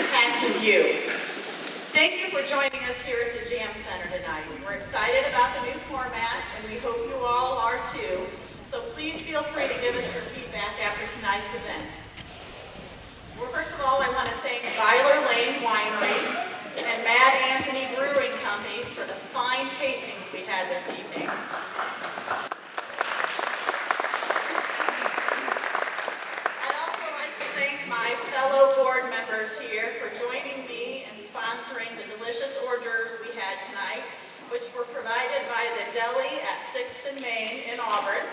impacting you. Thank you for joining us here at the Jam Center tonight. We're excited about the new format, and we hope you all are too. So please feel free to give us your feedback after tonight's event. Well, first of all, I want to thank Byler Lane Winery and Mad Anthony Brewing Company for the fine tastings we had this evening. I'd also like to thank my fellow board members here for joining me in sponsoring the delicious hors d'oeuvres we had tonight, which were provided by the Deli at 6th and Main in Auburn.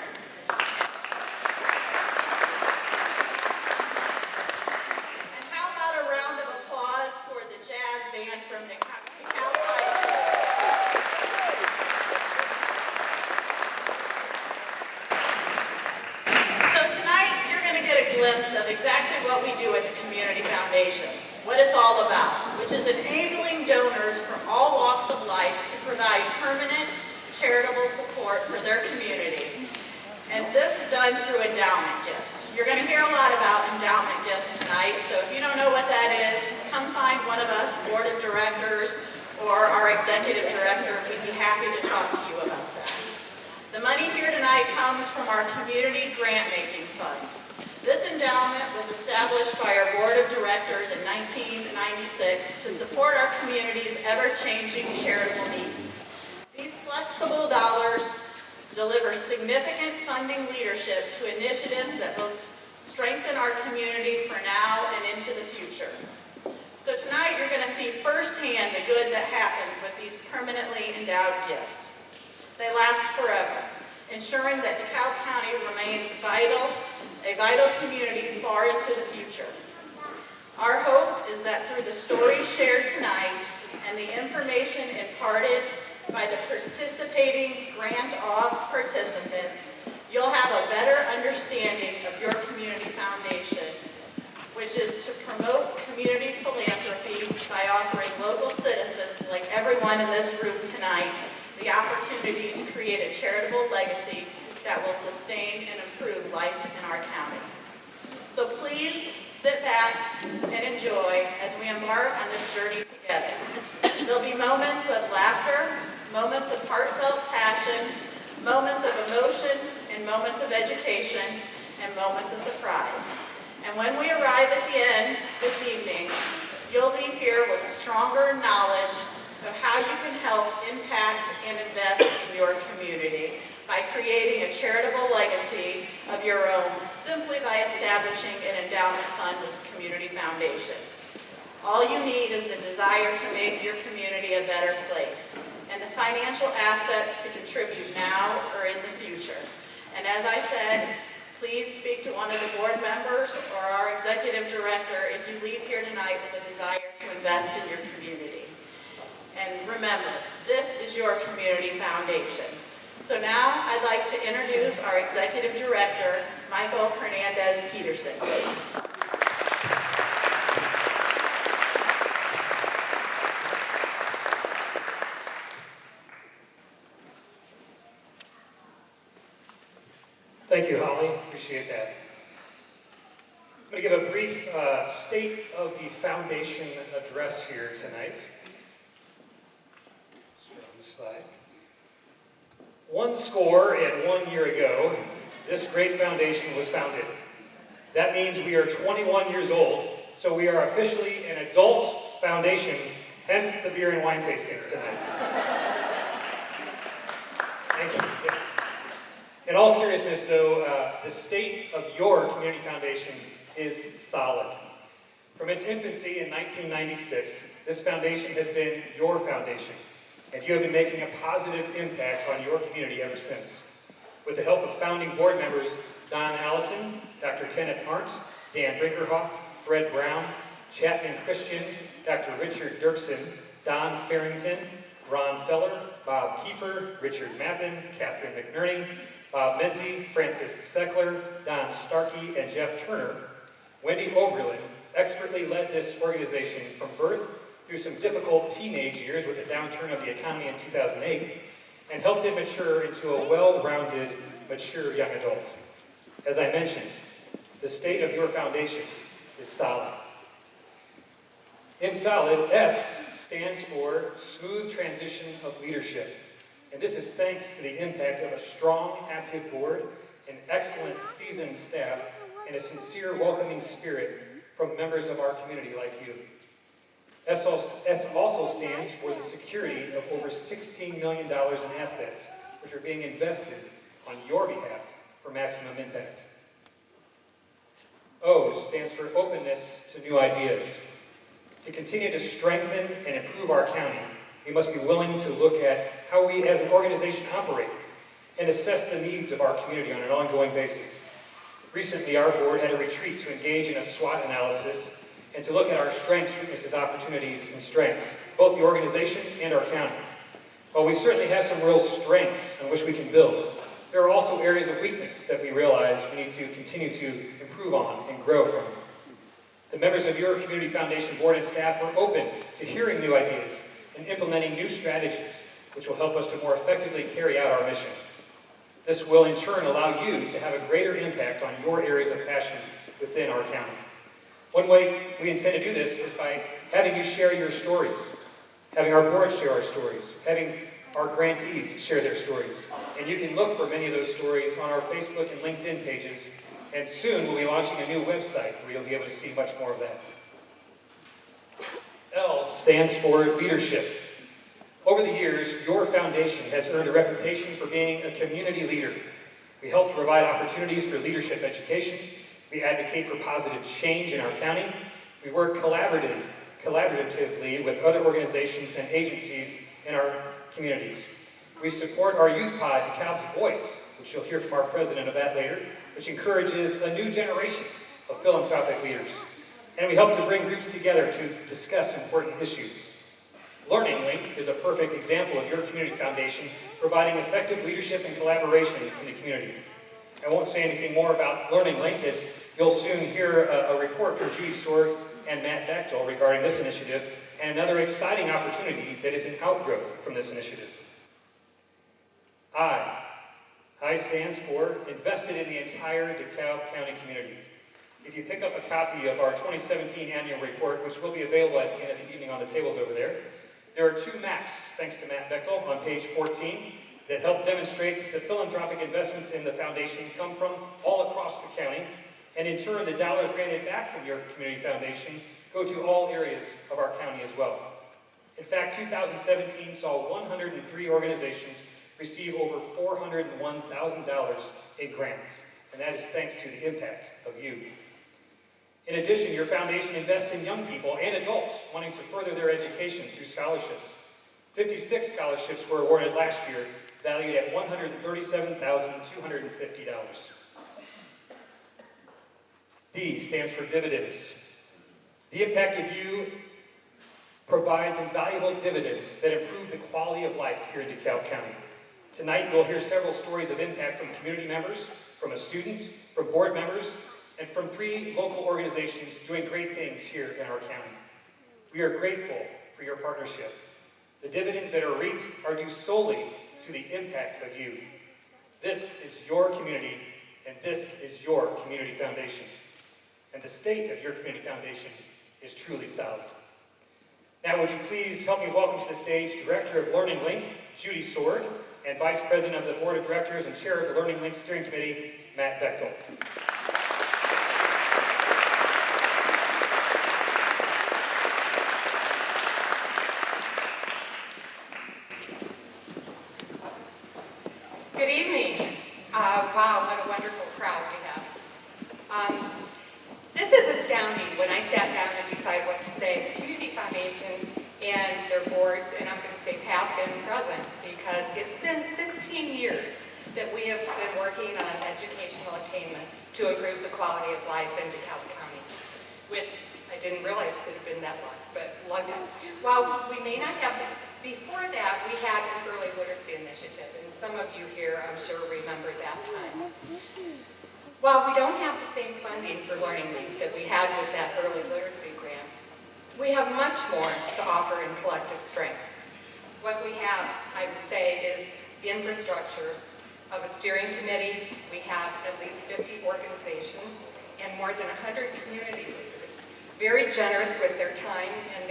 From DeKalb High School. So tonight, you're going to get a glimpse of exactly what we do at the Community Foundation, what it's all about, which is enabling donors from all walks of life to provide permanent charitable support for their community. And this is done through endowment gifts. You're going to hear a lot about endowment gifts tonight, so if you don't know what that is, come find one of us, board of directors, or our executive director, and we'd be happy to talk to you about that. The money here tonight comes from our Community Grant-Making Fund. This endowment was established by our board of directors in 1996 to support our community's ever-changing charitable needs. These flexible dollars deliver significant funding leadership to initiatives that will strengthen our community for now and into the future. So tonight you're going to see firsthand the good that happens with these permanently endowed gifts. They last forever, ensuring that DeKalb County remains a vital community far into the future. Our hope is that through the stories shared tonight and the information imparted by the participating grant-off participants, you'll have a better understanding of your community foundation, which is to promote community philanthropy by offering local citizens, like everyone in this room tonight, the opportunity to create a charitable legacy that will sustain and improve life in our county. So please sit back and enjoy as we embark on this journey together. There'll be moments of laughter, moments of heartfelt passion, moments of emotion, and moments of education, and moments of surprise. And when we arrive at the end this evening, you'll leave here with a stronger knowledge of how you can help impact and invest in your community by creating a charitable legacy of your own, simply by establishing an endowment fund with the Community Foundation. All you need is the desire to make your community a better place, and the financial assets to contribute now or in the future. And as I said, please speak to one of the board members or our executive director if you leave here tonight with a desire to invest in your community. And remember, this is your community foundation. So now I'd like to introduce our executive director, Michael Hernandez-Peterson. Thank you, Holly. Appreciate that. I'm going to give a brief state of the foundation address here tonight. On this slide. 1 year ago, this great foundation was founded. That means we are 21 years old, so we are officially an adult foundation, hence the beer and wine tastings tonight. Thank you. Yes. In all seriousness, though, the state of your community foundation is solid. From its infancy in 1996, this foundation has been your foundation, and you have been making a positive impact on your community ever since. With the help of founding board members Don Allison, Dr. Kenneth Arndt, Dan Brinkerhoff, Fred Brown, Chapman Christian, Dr. Richard Dirksen, Don Farrington, Ron Feller, Bob Kiefer, Richard Mappin, Catherine McNerney, Bob Menzie, Francis Seckler, Don Starkey, and Jeff Turner, Wendy Oberlin expertly led this organization from birth through some difficult teenage years with the downturn of the economy in 2008, and helped it mature into a well-rounded, mature young adult. As I mentioned, the state of your foundation is solid. In solid, S stands for smooth transition of leadership. And this is thanks to the impact of a strong, active board, an excellent seasoned staff, and a sincere, welcoming spirit from members of our community like you. S also stands for the security of over $16 million in assets, which are being invested on your behalf for maximum impact. O stands for openness to new ideas. To continue to strengthen and improve our county, we must be willing to look at how we as an organization operate and assess the needs of our community on an ongoing basis. Recently, our board had a retreat to engage in a SWOT analysis and to look at our strengths, weaknesses, opportunities, and strengths, both the organization and our county. While we certainly have some real strengths on which we can build, there are also areas of weakness that we realize we need to continue to improve on and grow from. The members of your Community Foundation board and staff are open to hearing new ideas and implementing new strategies, which will help us to more effectively carry out our mission. This will in turn allow you to have a greater impact on your areas of passion within our county. One way we intend to do this is by having you share your stories, having our board share our stories, having our grantees share their stories. And you can look for many of those stories on our Facebook and LinkedIn pages, and soon we'll be launching a new website where you'll be able to see much more of that. L stands for leadership. Over the years, your foundation has earned a reputation for being a community leader. We help to provide opportunities for leadership education. We advocate for positive change in our county. We work collaboratively with other organizations and agencies in our communities. We support our youth pod, DeKalb's Voice, which you'll hear from our president of that later, which encourages a new generation of philanthropic leaders. And we help to bring groups together to discuss important issues. Learning Link is a perfect example of your community foundation providing effective leadership and collaboration in the community. I won't say anything more about Learning Link, as you'll soon hear a report from Judy Sword and Matt Bechtel regarding this initiative and another exciting opportunity that is an outgrowth from this initiative. I stands for invested in the entire DeKalb County community. If you pick up a copy of our 2017 annual report, which will be available at the end of the evening on the tables over there, there are two maps, thanks to Matt Bechtel, on page 14, that help demonstrate that the philanthropic investments in the foundation come from all across the county, and in turn, the dollars granted back from your community foundation go to all areas of our county as well. In fact, 2017 saw 103 organizations receive over $401,000 in grants, and that is thanks to the impact of you. In addition, your foundation invests in young people and adults wanting to further their education through scholarships. 56 scholarships were awarded last year, valued at $137,250. D stands for dividends. The impact of you provides invaluable dividends that improve the quality of life here in DeKalb County. Tonight, we'll hear several stories of impact from community members, from a student, from board members, and from 3 local organizations doing great things here in our county. We are grateful for your partnership. The dividends that are reaped are due solely to the impact of you. This is your community, and this is your community foundation. And the state of your community foundation is truly solid. Now, would you please help me welcome to the stage Director of Learning Link, Judy Sword, and Vice President of the Board of Directors and Chair of the Learning Link Steering Committee, Matt Bechtel. Good evening. Wow, what a wonderful crowd we have. This is astounding when I sat down to decide what to say. The Community Foundation and their boards, and I'm going to say past and present, because it's been 16 years that we have been working on educational attainment to improve the quality of life in DeKalb County, which I didn't realize it had been that long, but long time. While we may not have, before that, we had an early literacy initiative, and some of you here, I'm sure, remember that time. While we don't have the same funding for Learning Link that we had with that early literacy grant, we have much more to offer in collective strength. What we have, I would say, is the infrastructure of a steering committee. We have at least 50 organizations and more than 100 community leaders, very generous with their time and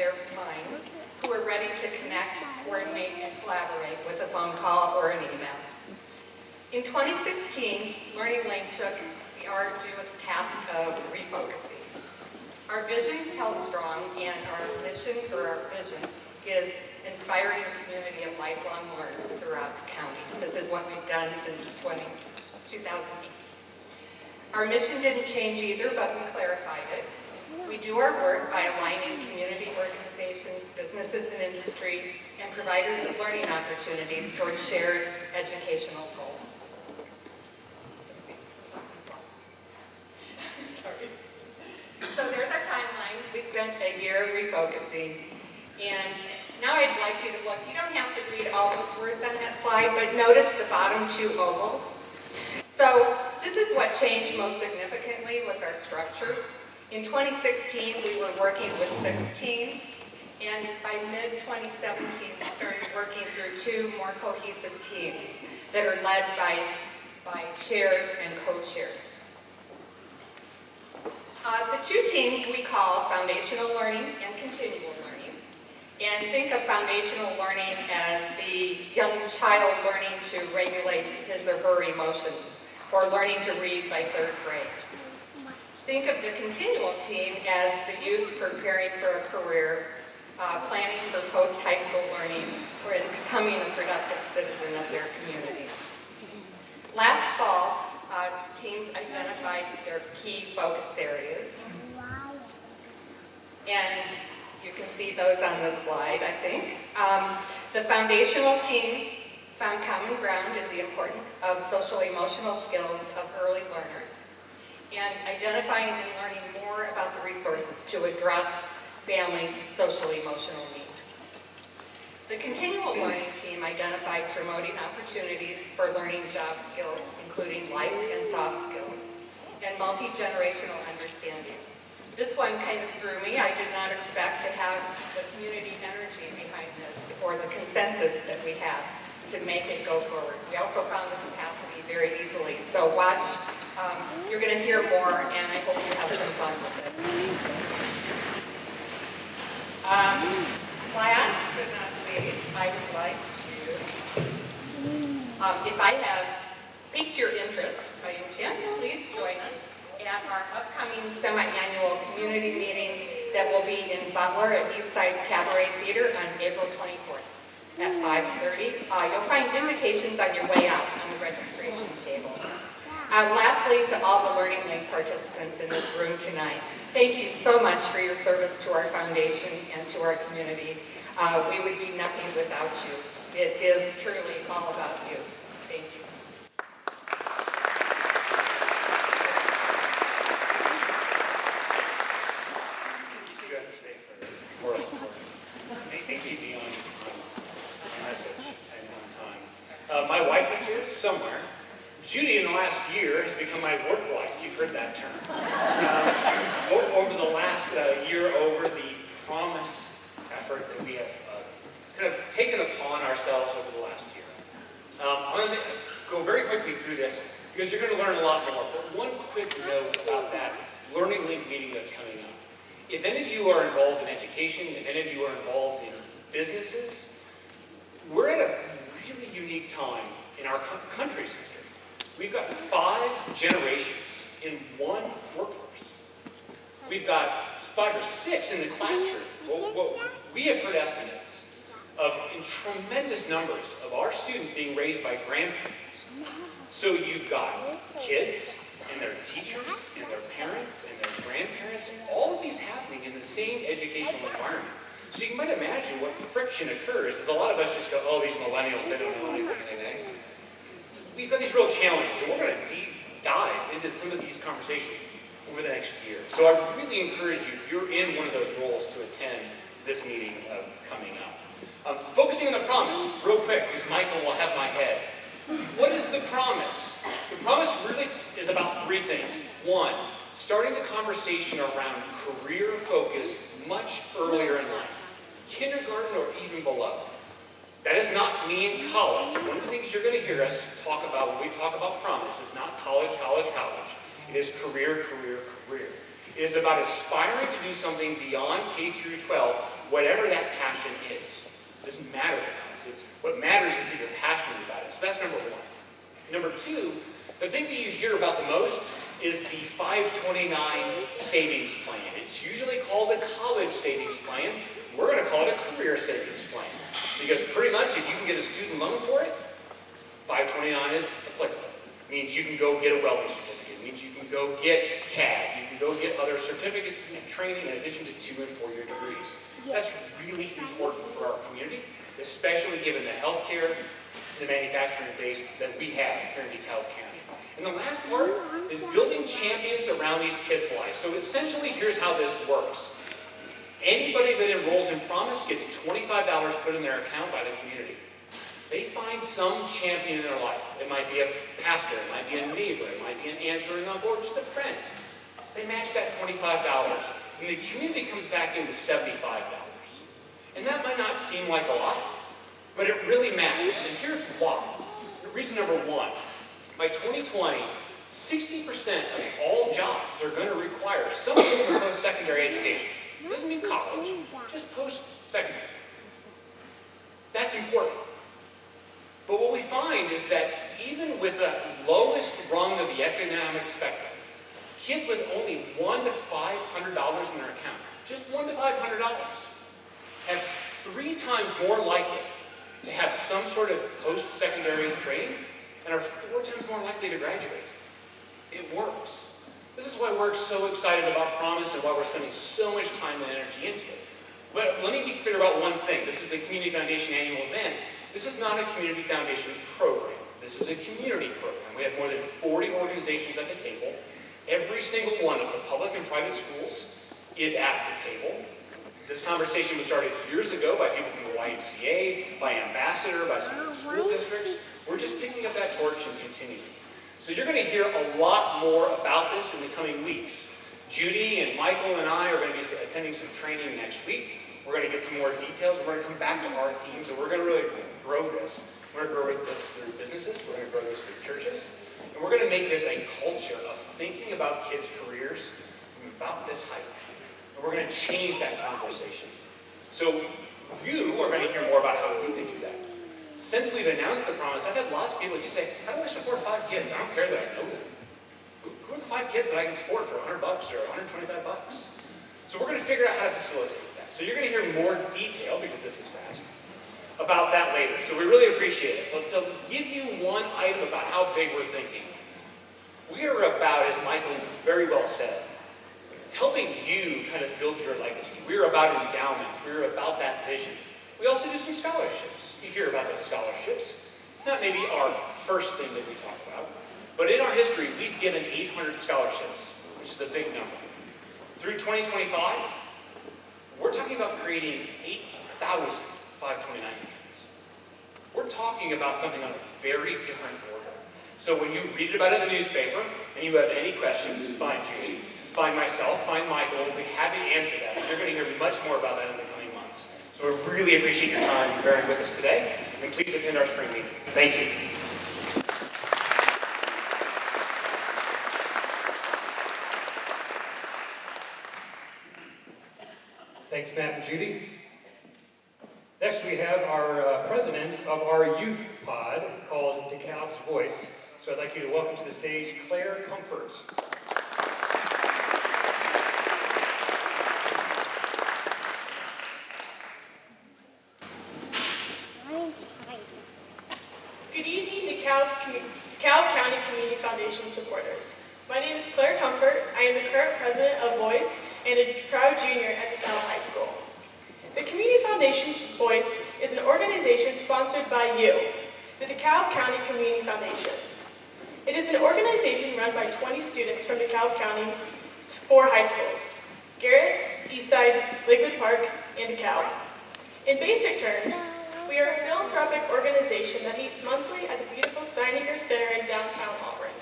In 2016, Learning Link took the arduous task of refocusing. Our vision held strong, and our mission, or our vision, is inspiring a community of lifelong learners throughout the county. This is what we've done since 2008. Our mission didn't change either, but we clarified it. We do our work by aligning community organizations, businesses and industry, and providers of learning opportunities towards shared educational goals. So there's our timeline. We spent a year refocusing. And now I'd like you to look. You don't have to read all those words on that slide, but notice the bottom two ovals. So this is what changed most significantly was our structure. In 2016, we were working with 6 teams. And by mid-2017, we started working through 2 more cohesive teams that are led by chairs and co-chairs. The 2 teams we call foundational learning and continual learning. And think of foundational learning as the young child learning to regulate his or her emotions, or learning to read by 3rd grade. Think of the continual team as the youth preparing for a career, planning for post-high school learning, or becoming a productive citizen of their community. Last fall, teams identified their key focus areas. And you can see those on the slide, I think. The foundational team found common ground in the importance of social-emotional skills of early learners and identifying and learning more about the resources to address families' social-emotional needs. The continual learning team identified promoting opportunities for learning job skills, including life and soft skills, and multi-generational understandings. This one kind of threw me. I did not expect to have the community energy behind this, or the consensus that we have to make it go forward. We also found the capacity very easily. So watch, you're going to hear more, and I hope you have some fun with it. Last but not least, I would like to, if I have piqued your interest by any chance, please join us at our upcoming semi-annual community meeting that will be in Butler at Eastside's Cabaret Theater on April 24th at 5:30. You'll find invitations on your way out on the registration tables. Lastly, to all the Learning Link participants in this room tonight, thank you so much for your service to our foundation and to our community. We would be nothing without you. It is truly all about you. Thank you. You have to stay for moral support. Thank you beyond my message and on time. My wife is here somewhere. Judy, in the last year, has become my work wife. You've heard that term. Over the last year, over the promise effort that we have kind of taken upon ourselves over the last year. I'm going to go very quickly through this because you're going to learn a lot more. But one quick note about that Learning Link meeting that's coming up. If any of you are involved in education, if any of you are involved in businesses, we're at a really unique time in our country's history. We've got 5 generations in one workforce. We've got 5 or 6 in the classroom. Well, we have heard estimates of in tremendous numbers of our students being raised by grandparents. So you've got kids and their teachers and their parents and their grandparents, and all of these happening in the same educational environment. So you might imagine what friction occurs is a lot of us just go, oh, these millennials, they don't know anything. We've got these real challenges, and we're going to deep dive into some of these conversations over the next year. So I really encourage you, if you're in one of those roles, to attend this meeting coming up. Focusing on the promise, real quick, because Michael will have my head. What is the promise? The promise really is about 3 things. 1, starting the conversation around career focus much earlier in life, kindergarten or even below. That does not mean college. One of the things you're going to hear us talk about when we talk about promise is not college, college, college. It is career, career, career. It is about aspiring to do something beyond K through 12, whatever that passion is. It doesn't matter to us. What matters is that you're passionate about it. So that's number 1. Number two, the thing that you hear about the most is the 529 savings plan. It's usually called a college savings plan. We're going to call it a career savings plan. Because pretty much if you can get a student loan for it, 529 is applicable. It means you can go get a welding certificate. It means you can go get CAD. You can go get other certificates and training in addition to 2- and 4-year degrees. That's really important for our community, especially given the healthcare and the manufacturing base that we have here in DeKalb County. And the last part is building champions around these kids' lives. So essentially, here's how this works. Anybody that enrolls in Promise gets $25 put in their account by the community. They find some champion in their life. It might be a pastor, it might be a neighbor, it might be an aunt or an uncle, or just a friend. They match that $25, and the community comes back in with $75. And that might not seem like a lot, but it really matters, and here's why. Reason number one, by 2020, 60% of all jobs are going to require some form of post-secondary education. It doesn't mean college, just post-secondary. That's important. But what we find is that even with the lowest rung of the economic spectrum, kids with only $100 to $500 in their account, just $100 to $500, have 3 times more likely to have some sort of post-secondary training and are 4 times more likely to graduate. It works. This is why we're so excited about Promise and why we're spending so much time and energy into it. But let me be clear about one thing. This is a Community Foundation annual event. This is not a Community Foundation program. This is a community program. We have more than 40 organizations at the table. Every single one of the public and private schools is at the table. This conversation was started years ago by people from the YMCA, by Ambassador, by some of the school districts. We're just picking up that torch and continuing. So you're going to hear a lot more about this in the coming weeks. Judy and Michael and I are going to be attending some training next week. We're going to get some more details, and we're going to come back to our teams, and we're going to really grow this. We're going to grow this through businesses, we're going to grow this through churches, and we're going to make this a culture of thinking about kids' careers from about this height. And we're going to change that conversation. So you are going to hear more about how you can do that. Since we've announced the Promise, I've had lots of people just say, how do I support 5 kids? I don't care that I know them. Who are the 5 kids that I can support for $100 or $125? So we're going to figure out how to facilitate that. So you're going to hear more detail, because this is fast, about that later. So we really appreciate it. But to give you one item about how big we're thinking, we are about, as Michael very well said, helping you kind of build your legacy. We're about endowments. We're about that vision. We also do some scholarships. You hear about those scholarships. It's not maybe our first thing that we talk about, but in our history, we've given 800 scholarships, which is a big number. Through 2025, we're talking about creating 8,000 529 units. We're talking about something on a very different order. So when you read about it in the newspaper, and you have any questions, find Judy, find myself, find Michael. We'll be happy to answer that, because you're going to hear much more about that in the coming months. So we really appreciate your time bearing with us today, and please attend our spring meeting. Thank you. Thanks, Matt and Judy. Next, we have our president of our youth pod called DeKalb's Voice. So I'd like you to welcome to the stage Claire Comfort. Good evening, DeKalb County Community Foundation supporters. My name is Claire Comfort. I am the current president of Voice and a proud junior at DeKalb High School. The Community Foundation's Voice is an organization sponsored by you, the DeKalb County Community Foundation. It is an organization run by 20 students from DeKalb County, 4 high schools: Garrett, Eastside, Lakewood Park, and DeKalb. In basic terms, we are a philanthropic organization that meets monthly at the beautiful Steinecker Center in downtown Auburn.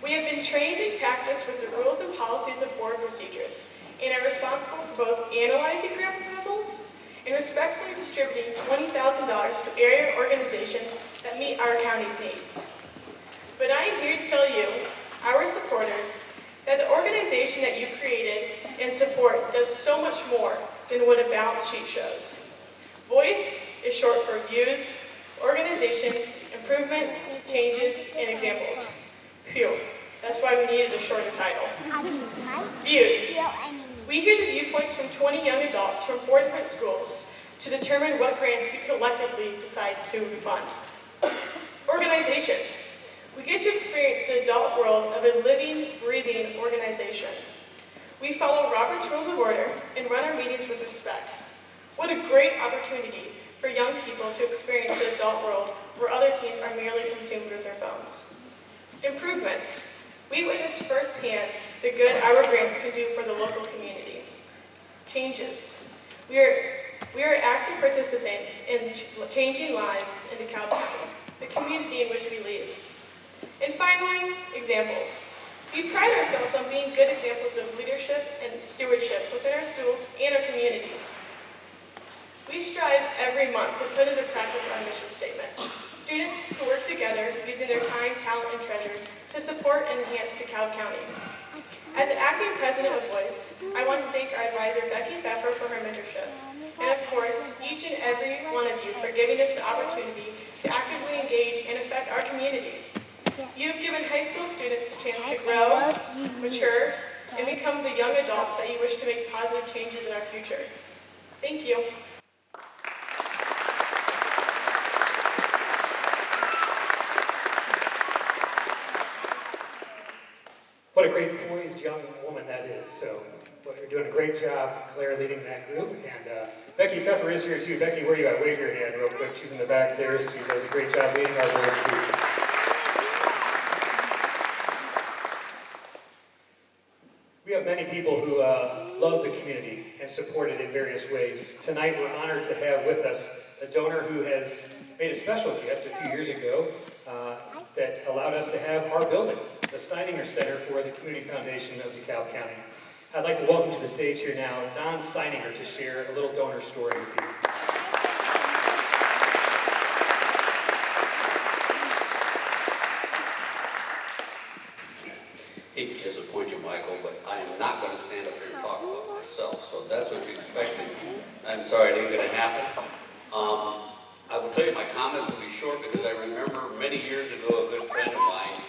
We have been trained and practiced with the rules and policies of board procedures, and are responsible for both analyzing grant proposals and respectfully distributing $20,000 to area organizations that meet our county's needs. But I am here to tell you, our supporters, that the organization that you created and support does so much more than what a balance sheet shows. Voice is short for views, organizations, improvements, changes, and examples. Phew, that's why we needed a shorter title. Views. We hear the viewpoints from 20 young adults from 4 different schools to determine what grants we collectively decide to fund. Organizations. We get to experience the adult world of a living, breathing organization. We follow Robert's Rules of Order and run our meetings with respect. What a great opportunity for young people to experience the adult world where other teens are merely consumed with their phones. Improvements. We witness firsthand the good our grants can do for the local community. Changes. We are active participants in changing lives in DeKalb County, the community in which we live. And finally, examples. We pride ourselves on being good examples of leadership and stewardship within our schools and our community. We strive every month to put into practice our mission statement. Students who work together using their time, talent, and treasure to support and enhance DeKalb County. As acting president of Voice, I want to thank our advisor Becky Pfeffer for her mentorship. And of course, each and every one of you for giving us the opportunity to actively engage and affect our community. You've given high school students the chance to grow, mature, and become the young adults that you wish to make positive changes in our future. Thank you. What a great poised young woman that is. So, well, you're doing a great job, Claire, leading that group. And Becky Pfeffer is here too. Becky, where are you at? Wave your hand real quick. She's in the back there. She does a great job leading our voice group. We have many people who love the community and support it in various ways. Tonight, we're honored to have with us a donor who has made a special gift a few years ago that allowed us to have our building, the Steininger Center for the Community Foundation of DeKalb County. I'd like to welcome to the stage here now Don Steininger to share a little donor story with you. Hate to disappoint you, Michael, but I am not going to stand up here and talk about myself, so if that's what you expected, I'm sorry, it ain't going to happen. I will tell you my comments will be short because I remember many years ago a good friend of mine,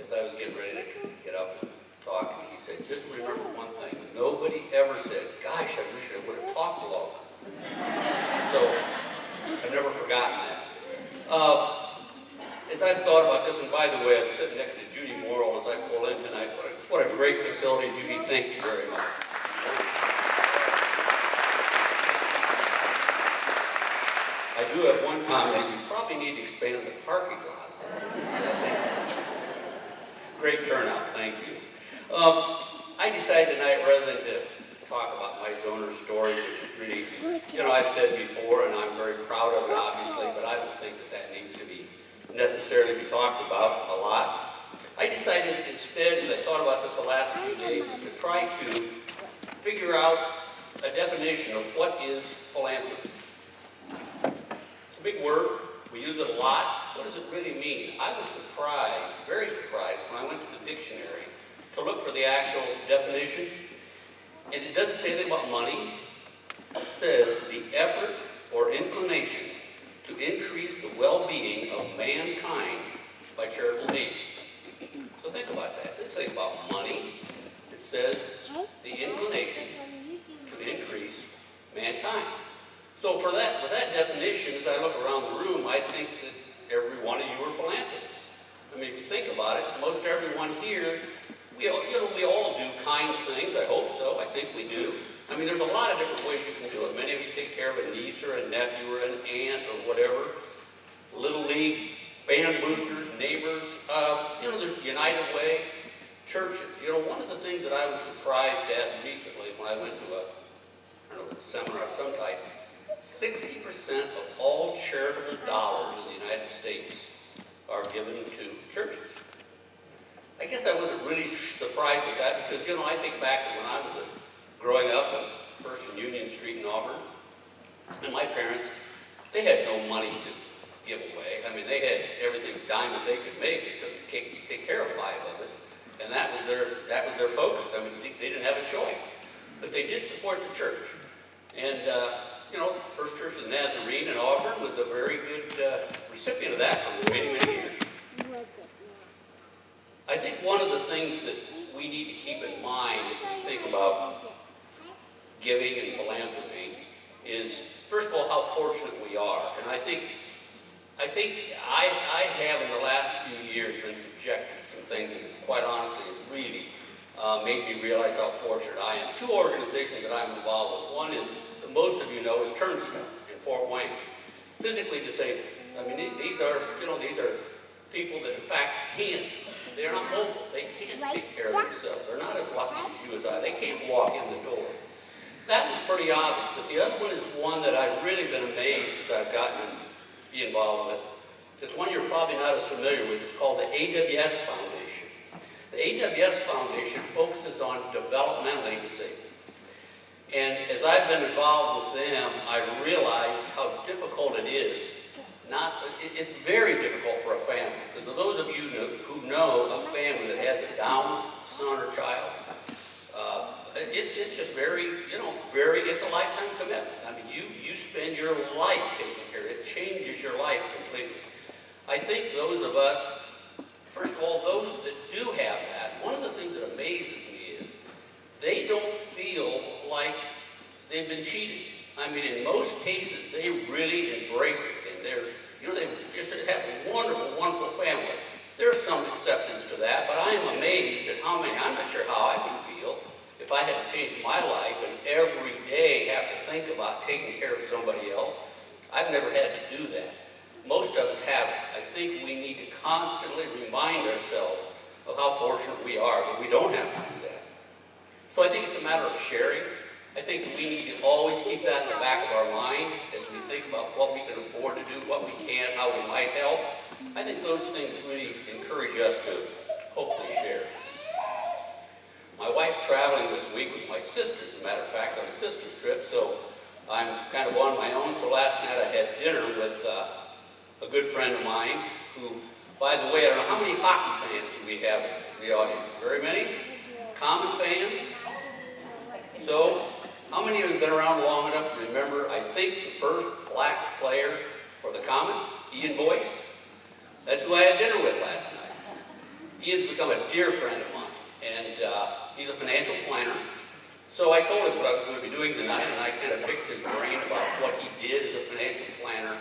as I was getting ready to get up and talk, and he said, just remember one thing, nobody ever said, gosh, I wish I would have talked longer. So, I've never forgotten that. As I thought about this, and by the way, I'm sitting next to Judy Morrill as I pull in tonight. What a great facility, Judy. Thank you very much. I do have one comment. You probably need to expand the parking lot. Great turnout. Thank you. I decided tonight, rather than to talk about my donor story, which is really, I've said before, and I'm very proud of it, obviously, but I don't think that needs to be necessarily be talked about a lot. I decided instead, as I thought about this the last few days, is to try to figure out a definition of what is philanthropy. It's a big word. We use it a lot. What does it really mean? I was surprised, very surprised, when I went to the dictionary to look for the actual definition. And it doesn't say anything about money. It says the effort or inclination to increase the well-being of mankind by charitable aid. So think about that. It doesn't say about money. It says the inclination to increase mankind. So with that definition, as I look around the room, I think that every one of you are philanthropists. I mean, if you think about it, most everyone here, we all do kind things. I hope so. I think we do. I mean, there's a lot of different ways you can do it. Many of you take care of a niece or a nephew or an aunt or whatever. Little league, band boosters, neighbors. There's United Way, churches. One of the things that I was surprised at recently when I went to a seminar of some type, 60% of all charitable dollars in the United States are given to churches. I guess I wasn't really surprised at that because, I think back to when I was growing up on First and Union Street in Auburn, and my parents, they had no money to give away. I mean, they had everything dime that they could make to take care of 5 of us, and that was their focus. I mean, they didn't have a choice, but they did support the church. And First Church of the Nazarene in Auburn was a very good recipient of that for many, many years. I think one of the things that we need to keep in mind as we think about giving and philanthropy is, first of all, how fortunate we are. And I think I have in the last few years been subjected to some things that quite honestly have really made me realize how fortunate I am. Two organizations that I'm involved with. One is, that most of you know, is Turnstone in Fort Wayne. Physically disabled. I mean, these are people that in fact they're not mobile. They can't take care of themselves. They're not as lucky as you as I. They can't walk in the door. That was pretty obvious, but the other one is one that I've really been amazed as I've gotten to be involved with. It's one you're probably not as familiar with. It's called the AWS Foundation. The AWS Foundation focuses on developmentally disabled. And as I've been involved with them, I've realized how difficult it is. It's very difficult for a family, because for those of you who know a family that has a Down son or child, it's just it's a lifetime commitment. I mean, you spend your life taking care of it. It changes your life completely. I think those of us, first of all, those that do have that, one of the things that amazes me is they don't feel like they've been cheated. I mean, in most cases, they really embrace it, and they just have a wonderful, wonderful family. There are some exceptions to that, but I am amazed at how many. I'm not sure how I would feel if I had to change my life and every day have to think about taking care of somebody else. I've never had to do that. Most of us haven't. I think we need to constantly remind ourselves of how fortunate we are that we don't have to do that. So I think it's a matter of sharing. I think that we need to always keep that in the back of our mind as we think about what we can afford to do, what we can, how we might help. I think those things really encourage us to hopefully share. My wife's traveling this week with my sister, as a matter of fact, on a sister's trip, so I'm kind of on my own. So last night I had dinner with a good friend of mine who, by the way, I don't know how many hockey fans do we have in the audience? Very many? Common fans? So, how many of you have been around long enough to remember, I think, the first black player for the Comets, Ian Boyce? That's who I had dinner with last night. Ian's become a dear friend of mine, and he's a financial planner. So I told him what I was going to be doing tonight, and I kind of picked his brain about what he did as a financial planner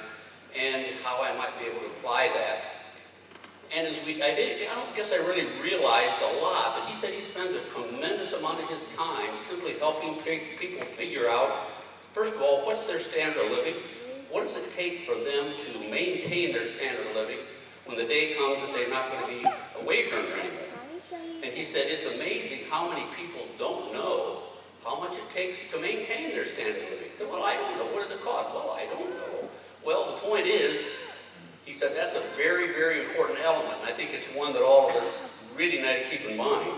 and how I might be able to apply that. And I don't guess I really realized a lot, but he said he spends a tremendous amount of his time simply helping people figure out, first of all, what's their standard of living? What does it take for them to maintain their standard of living when the day comes that they're not going to be a wage earner anymore? And he said it's amazing how many people don't know how much it takes to maintain their standard of living. He said, well, I don't know. What does it cost? Well, I don't know. Well, the point is, he said that's a very, very important element, and I think it's one that all of us really need to keep in mind.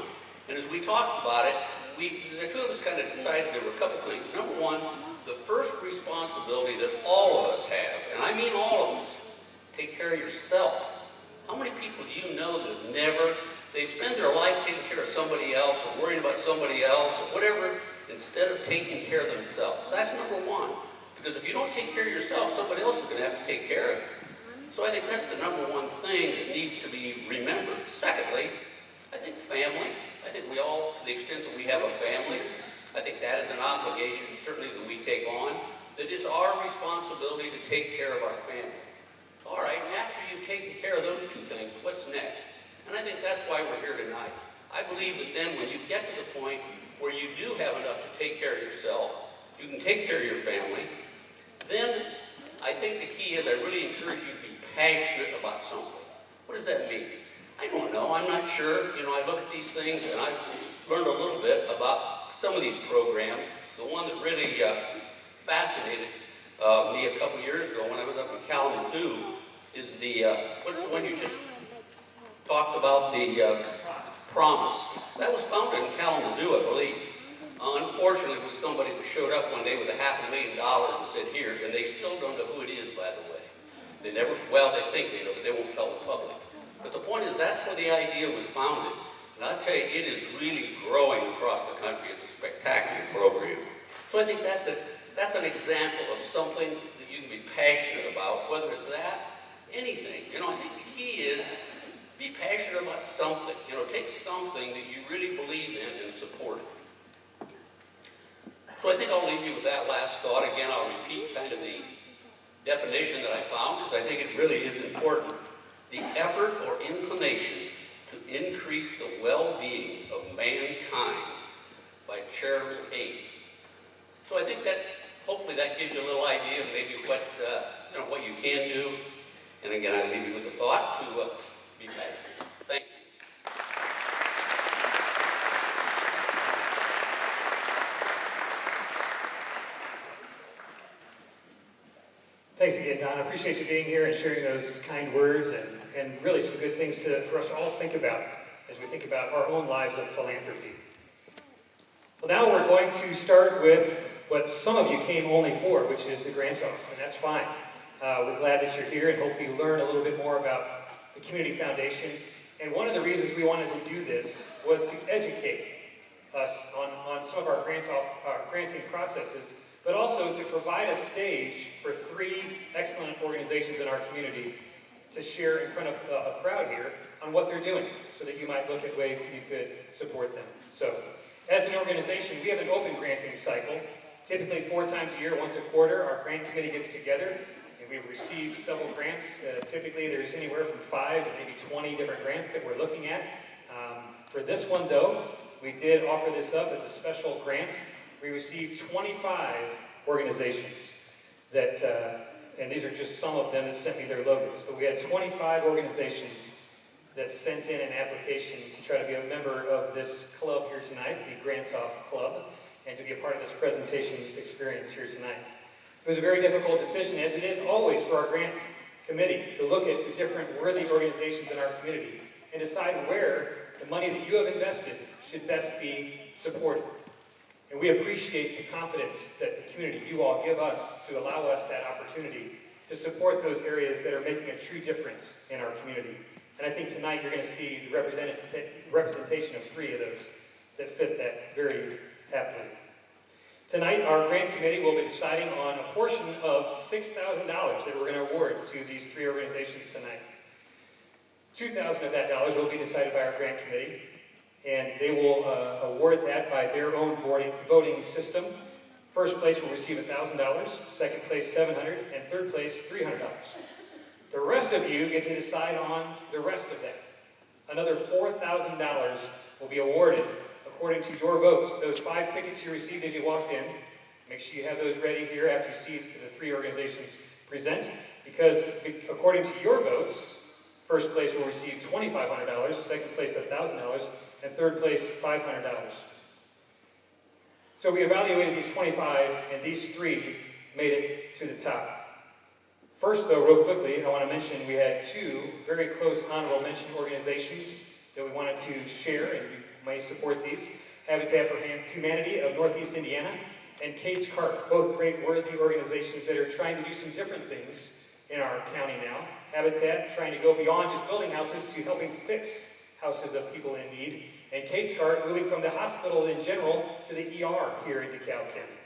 And as we talked about it, the two of us kind of decided there were a couple things. Number one, the first responsibility that all of us have, and I mean all of us, take care of yourself. How many people do you know that have they spend their life taking care of somebody else or worrying about somebody else or whatever, instead of taking care of themselves? That's number one. Because if you don't take care of yourself, somebody else is going to have to take care of you. So I think that's the number one thing that needs to be remembered. Secondly, I think family. I think we all, to the extent that we have a family, I think that is an obligation, certainly that we take on, that is our responsibility to take care of our family. All right, after you've taken care of those two things, what's next? And I think that's why we're here tonight. I believe that then when you get to the point where you do have enough to take care of yourself, you can take care of your family, then I think the key is I really encourage you to be passionate about something. What does that mean? I don't know. I'm not sure. I look at these things and I've learned a little bit about some of these programs. The one that really fascinated me a couple years ago when I was up in Kalamazoo is what's the one you just talked about, the Promise. That was founded in Kalamazoo, I believe. Unfortunately, it was somebody that showed up one day with $500,000 and said, here, and they still don't know who it is, by the way. They think they know, but they won't tell the public. But the point is, that's where the idea was founded. And I'll tell you, it is really growing across the country. It's a spectacular program. So I think that's an example of something that you can be passionate about, whether it's that, anything. I think the key is be passionate about something. Take something that you really believe in and support it. So I think I'll leave you with that last thought. Again, I'll repeat kind of the definition that I found because I think it really is important. The effort or inclination to increase the well-being of mankind by charitable aid. So I think that hopefully that gives you a little idea of maybe what you can do. And again, I leave you with the thought to be passionate. Thank you. Thanks again, Don. I appreciate you being here and sharing those kind words and really some good things for us to all think about as we think about our own lives of philanthropy. Well, now we're going to start with what some of you came only for, which is the grant-off, and that's fine. We're glad that you're here, and hopefully you learn a little bit more about the Community Foundation. And one of the reasons we wanted to do this was to educate us on some of our granting processes, but also to provide a stage for 3 excellent organizations in our community to share in front of a crowd here on what they're doing, so that you might look at ways that you could support them. So, as an organization, we have an open granting cycle. Typically 4 times a year, once a quarter, our grant committee gets together, and we've received several grants. Typically there's anywhere from 5 to maybe 20 different grants that we're looking at. For this one though, we did offer this up as a special grant. We received 25 organizations that, and these are just some of them that sent me their logos, but we had 25 organizations that sent in an application to try to be a member of this club here tonight, the Grant-Off Club, and to be a part of this presentation experience here tonight. It was a very difficult decision, as it is always for our grant committee, to look at the different worthy organizations in our community and decide where the money that you have invested should best be supported. And we appreciate the confidence that the community, you all, give us to allow us that opportunity to support those areas that are making a true difference in our community. And I think tonight you're going to see the representation of 3 of those that fit that very aptly. Tonight, our grant committee will be deciding on a portion of $6,000 that we're going to award to these 3 organizations tonight. $2,000 of that dollars will be decided by our grant committee, and they will award that by their own voting system. First place will receive $1,000, second place $700, and third place $300. The rest of you get to decide on the rest of that. Another $4,000 will be awarded according to your votes. Those 5 tickets you received as you walked in, make sure you have those ready here after you see the 3 organizations present, because according to your votes, first place will receive $2,500, second place $1,000, and third place $500. So we evaluated these 25, and these 3 made it to the top. First, though, real quickly, I want to mention we had 2 very close honorable mention organizations that we wanted to share, and you may support these. Habitat for Humanity of Northeast Indiana and Kate's Cart, both great worthy organizations that are trying to do some different things in our county now. Habitat trying to go beyond just building houses to helping fix houses of people in need, and Kate's Cart moving from the hospital in general to the ER here in DeKalb County.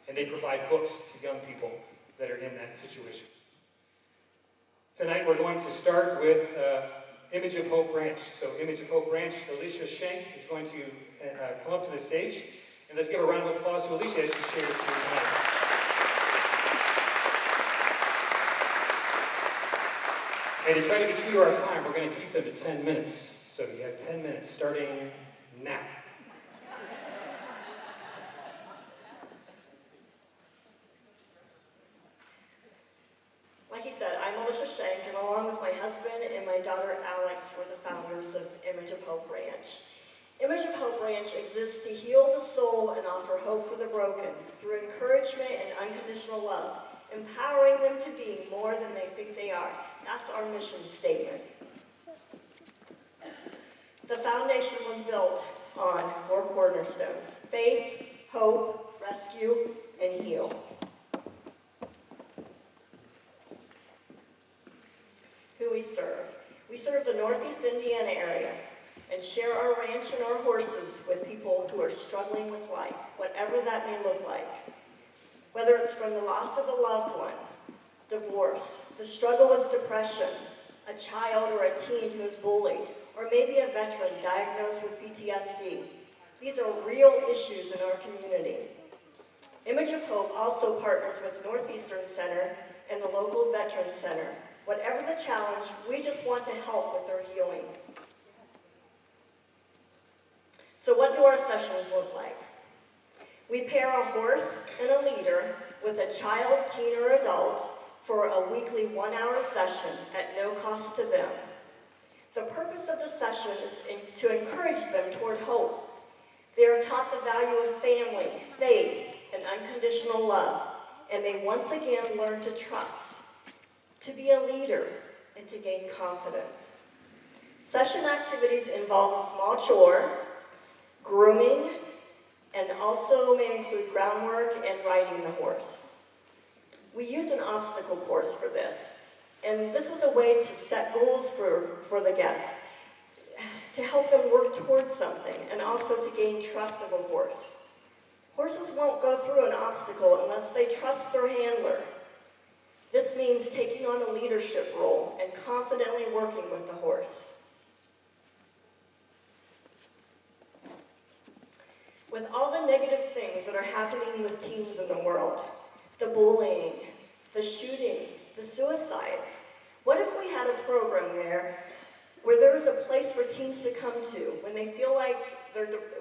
And they provide books to young people that are in that situation. Tonight we're going to start with Image of Hope Branch. So Image of Hope Branch, Alicia Schenk is going to come up to the stage. And let's give a round of applause to Alicia as she shares here tonight. And to try to be true to our time, we're going to keep them to 10 minutes. So you have 10 minutes starting now. Like he said, I'm Alicia Schenk, and along with my husband and my daughter Alex, we're the founders of Image of Hope Ranch. Image of Hope Ranch exists to heal the soul and offer hope for the broken through encouragement and unconditional love, empowering them to be more than they think they are. That's our mission statement. The foundation was built on 4 cornerstones: faith, hope, rescue, and heal. Who we serve. We serve the Northeast Indiana area and share our ranch and our horses with people who are struggling with life, whatever that may look like. Whether it's from the loss of a loved one, divorce, the struggle with depression, a child or a teen who is bullied, or maybe a veteran diagnosed with PTSD. These are real issues in our community. Image of Hope also partners with Northeastern Center and the local Veterans Center. Whatever the challenge, we just want to help with their healing. So what do our sessions look like? We pair a horse and a leader with a child, teen, or adult for a weekly 1-hour session at no cost to them. The purpose of the session is to encourage them toward hope. They are taught the value of family, faith, and unconditional love, and may once again learn to trust, to be a leader, and to gain confidence. Session activities involve a small chore, grooming, and also may include groundwork and riding the horse. We use an obstacle course for this, and this is a way to set goals for the guest, to help them work towards something, and also to gain trust of a horse. Horses won't go through an obstacle unless they trust their handler. This means taking on a leadership role and confidently working with the horse. With all the negative things that are happening with teens in the world, the bullying, the shootings, the suicides, what if we had a program there where there is a place for teens to come to when they feel like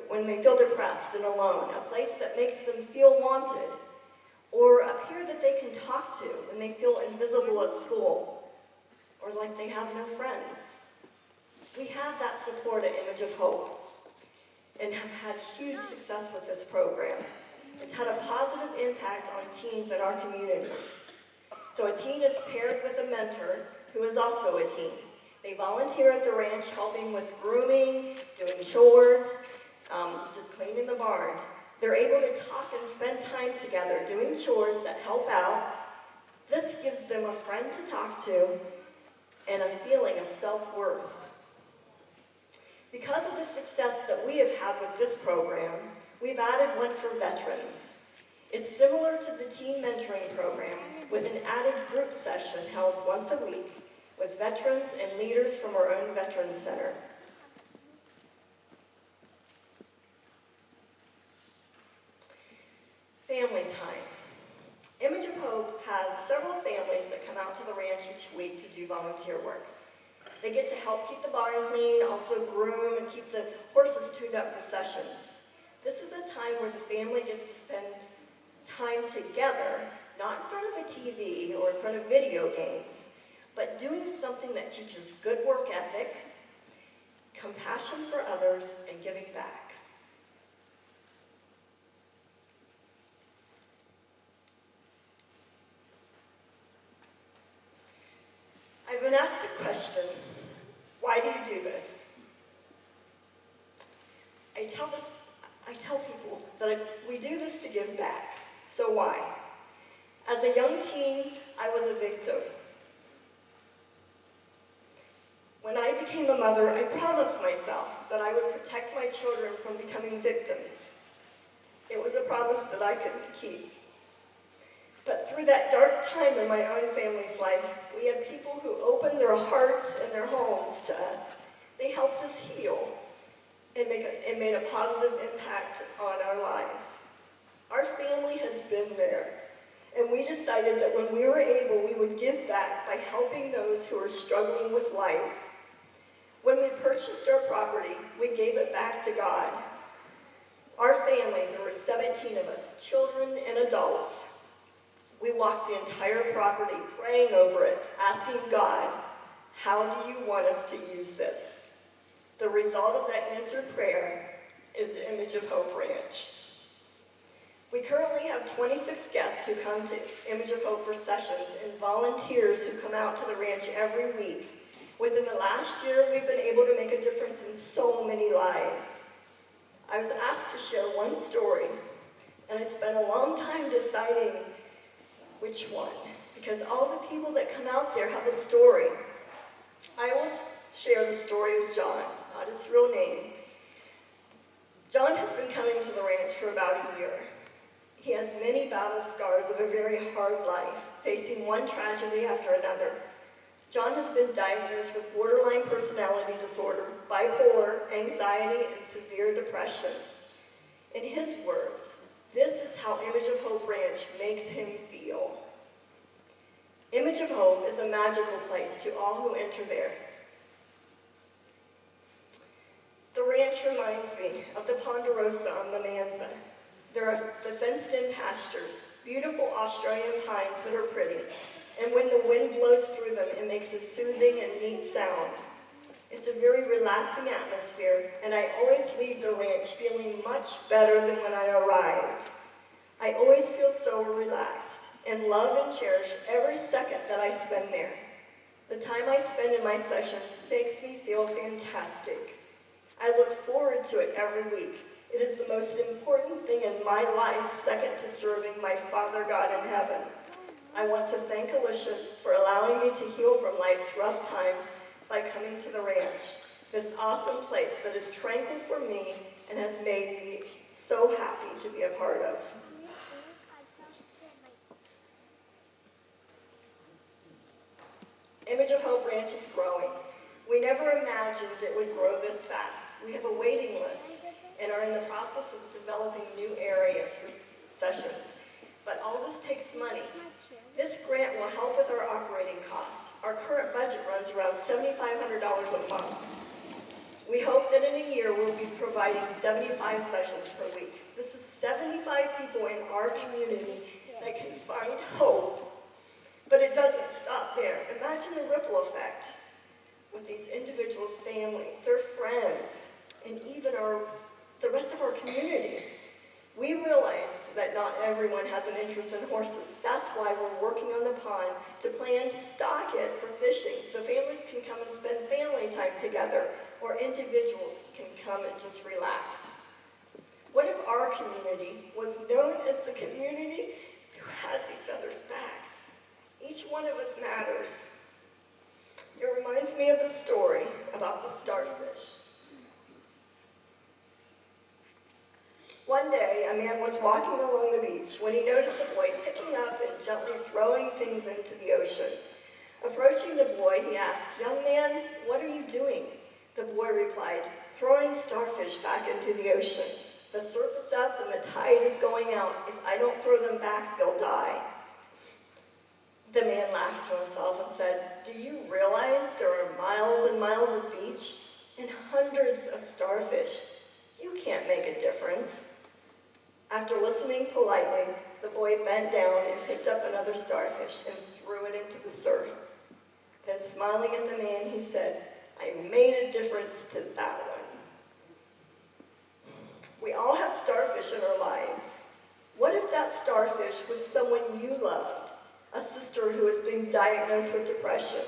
when they feel depressed and alone, a place that makes them feel wanted, or a peer that they can talk to when they feel invisible at school, or like they have no friends. We have that support at Image of Hope and have had huge success with this program. It's had a positive impact on teens in our community. So a teen is paired with a mentor who is also a teen. They volunteer at the ranch helping with grooming, doing chores, just cleaning the barn. They're able to talk and spend time together doing chores that help out. This gives them a friend to talk to and a feeling of self-worth. Because of the success that we have had with this program, we've added one for veterans. It's similar to the teen mentoring program with an added group session held once a week with veterans and leaders from our own Veterans Center. Family time. Image of Hope has several families that come out to the ranch each week to do volunteer work. They get to help keep the barn clean, also groom and keep the horses tuned up for sessions. This is a time where the family gets to spend time together, not in front of a TV or in front of video games, but doing something that teaches good work ethic, compassion for others, and giving back. I've been asked the question, why do you do this? I tell people that we do this to give back. So why? As a young teen, I was a victim. When I became a mother, I promised myself that I would protect my children from becoming victims. It was a promise that I couldn't keep. But through that dark time in my own family's life, we had people who opened their hearts and their homes to us. They helped us heal and made a positive impact on our lives. Our family has been there, and we decided that when we were able, we would give back by helping those who are struggling with life. When we purchased our property, we gave it back to God. Our family, there were 17 of us, children and adults. We walked the entire property, praying over it, asking God, how do you want us to use this? The result of that answered prayer is the Image of Hope Ranch. We currently have 26 guests who come to Image of Hope for sessions and volunteers who come out to the ranch every week. Within the last year, we've been able to make a difference in so many lives. I was asked to share one story, and I spent a long time deciding which one, because all the people that come out there have a story. I always share the story of John, not his real name. John has been coming to the ranch for about a year. He has many battle scars of a very hard life, facing one tragedy after another. John has been diagnosed with borderline personality disorder, bipolar, anxiety, and severe depression. In his words, this is how Image of Hope Ranch makes him feel. Image of Hope is a magical place to all who enter there. The ranch reminds me of the Ponderosa on the Manza. There are the fenced-in pastures, beautiful Australian pines that are pretty, and when the wind blows through them, it makes a soothing and neat sound. It's a very relaxing atmosphere, and I always leave the ranch feeling much better than when I arrived. I always feel so relaxed and love and cherish every second that I spend there. The time I spend in my sessions makes me feel fantastic. I look forward to it every week. It is the most important thing in my life, second to serving my Father God in heaven. I want to thank Alicia for allowing me to heal from life's rough times by coming to the ranch, this awesome place that is tranquil for me and has made me so happy to be a part of. Image of Hope Ranch is growing. We never imagined it would grow this fast. We have a waiting list and are in the process of developing new areas for sessions. But all this takes money. This grant will help with our operating costs. Our current budget runs around $7,500 a month. We hope that in a year we'll be providing 75 sessions per week. This is 75 people in our community that can find hope. But it doesn't stop there. Imagine the ripple effect with these individuals' families, their friends, and even the rest of our community. We realize that not everyone has an interest in horses. That's why we're working on the pond to plan to stock it for fishing so families can come and spend family time together or individuals can come and just relax. What if our community was known as the community who has each other's backs? Each one of us matters. It reminds me of the story about the starfish. One day, a man was walking along the beach when he noticed a boy picking up and gently throwing things into the ocean. Approaching the boy, he asked, "Young man, what are you doing?" The boy replied, "Throwing starfish back into the ocean. The surf is up and the tide is going out. If I don't throw them back, they'll die." The man laughed to himself and said, "Do you realize there are miles and miles of beach and hundreds of starfish? You can't make a difference." After listening politely, the boy bent down and picked up another starfish and threw it into the surf. Then smiling at the man, he said, "I made a difference to that one." We all have starfish in our lives. What if that starfish was someone you loved? A sister who has been diagnosed with depression,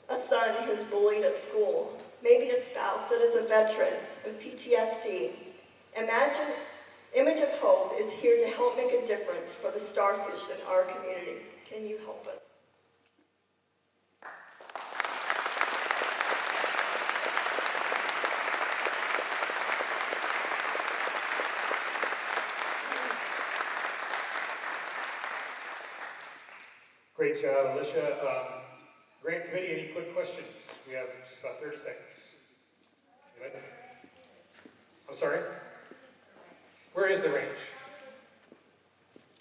a son who's bullied at school, maybe a spouse that is a veteran with PTSD. Imagine Image of Hope is here to help make a difference for the starfish in our community. Can you help us? Great job, Alicia. Grant Committee, any quick questions? We have just about 30 seconds. Anybody? I'm sorry? Where is the range?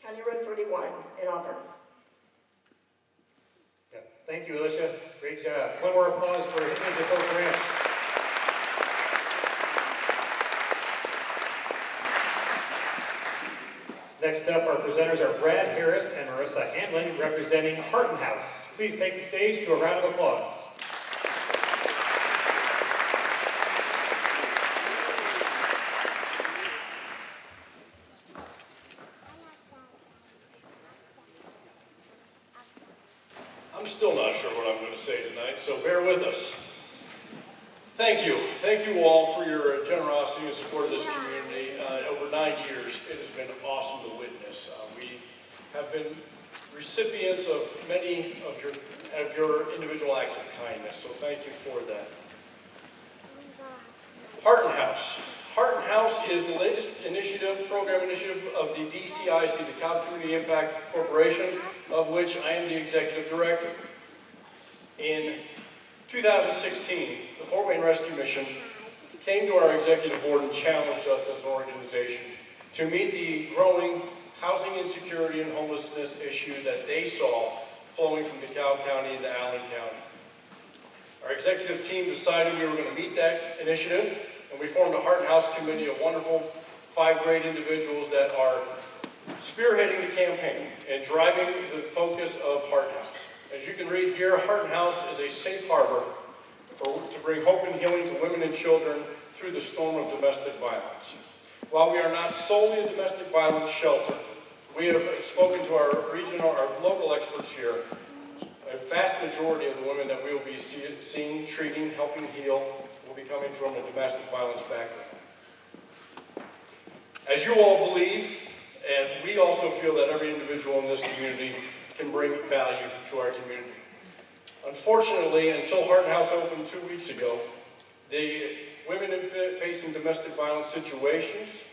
County Road 31 in Auburn. Yeah. Thank you, Alicia. Great job. One more applause for Image of Hope Ranch. Next up, our presenters are Brad Harris and Marissa Hanlon, representing Harton House. Please take the stage to a round of applause. I'm still not sure what I'm going to say tonight, so bear with us. Thank you. Thank you all for your generosity and support of this community. Over 9 years, it has been awesome to witness. We have been recipients of many of your individual acts of kindness, so thank you for that. Harton House. Harton House is the latest program initiative of the DCIC, the DeKalb Community Impact Corporation, of which I am the executive director. In 2016, the Fort Wayne Rescue Mission came to our executive board and challenged us as an organization to meet the growing housing insecurity and homelessness issue that they saw flowing from DeKalb County into Allen County. Our executive team decided we were going to meet that initiative, and we formed a Heart and House committee of wonderful 5 great individuals that are spearheading the campaign and driving the focus of Heart and House. As you can read here, Heart and House is a safe harbor to bring hope and healing to women and children through the storm of domestic violence. While we are not solely a domestic violence shelter, we have spoken to our local experts here. A vast majority of the women that we will be seeing, treating, helping heal will be coming from a domestic violence background. As you all believe, and we also feel that every individual in this community can bring value to our community. Unfortunately, until Heart and House opened 2 weeks ago, the women facing domestic violence situations,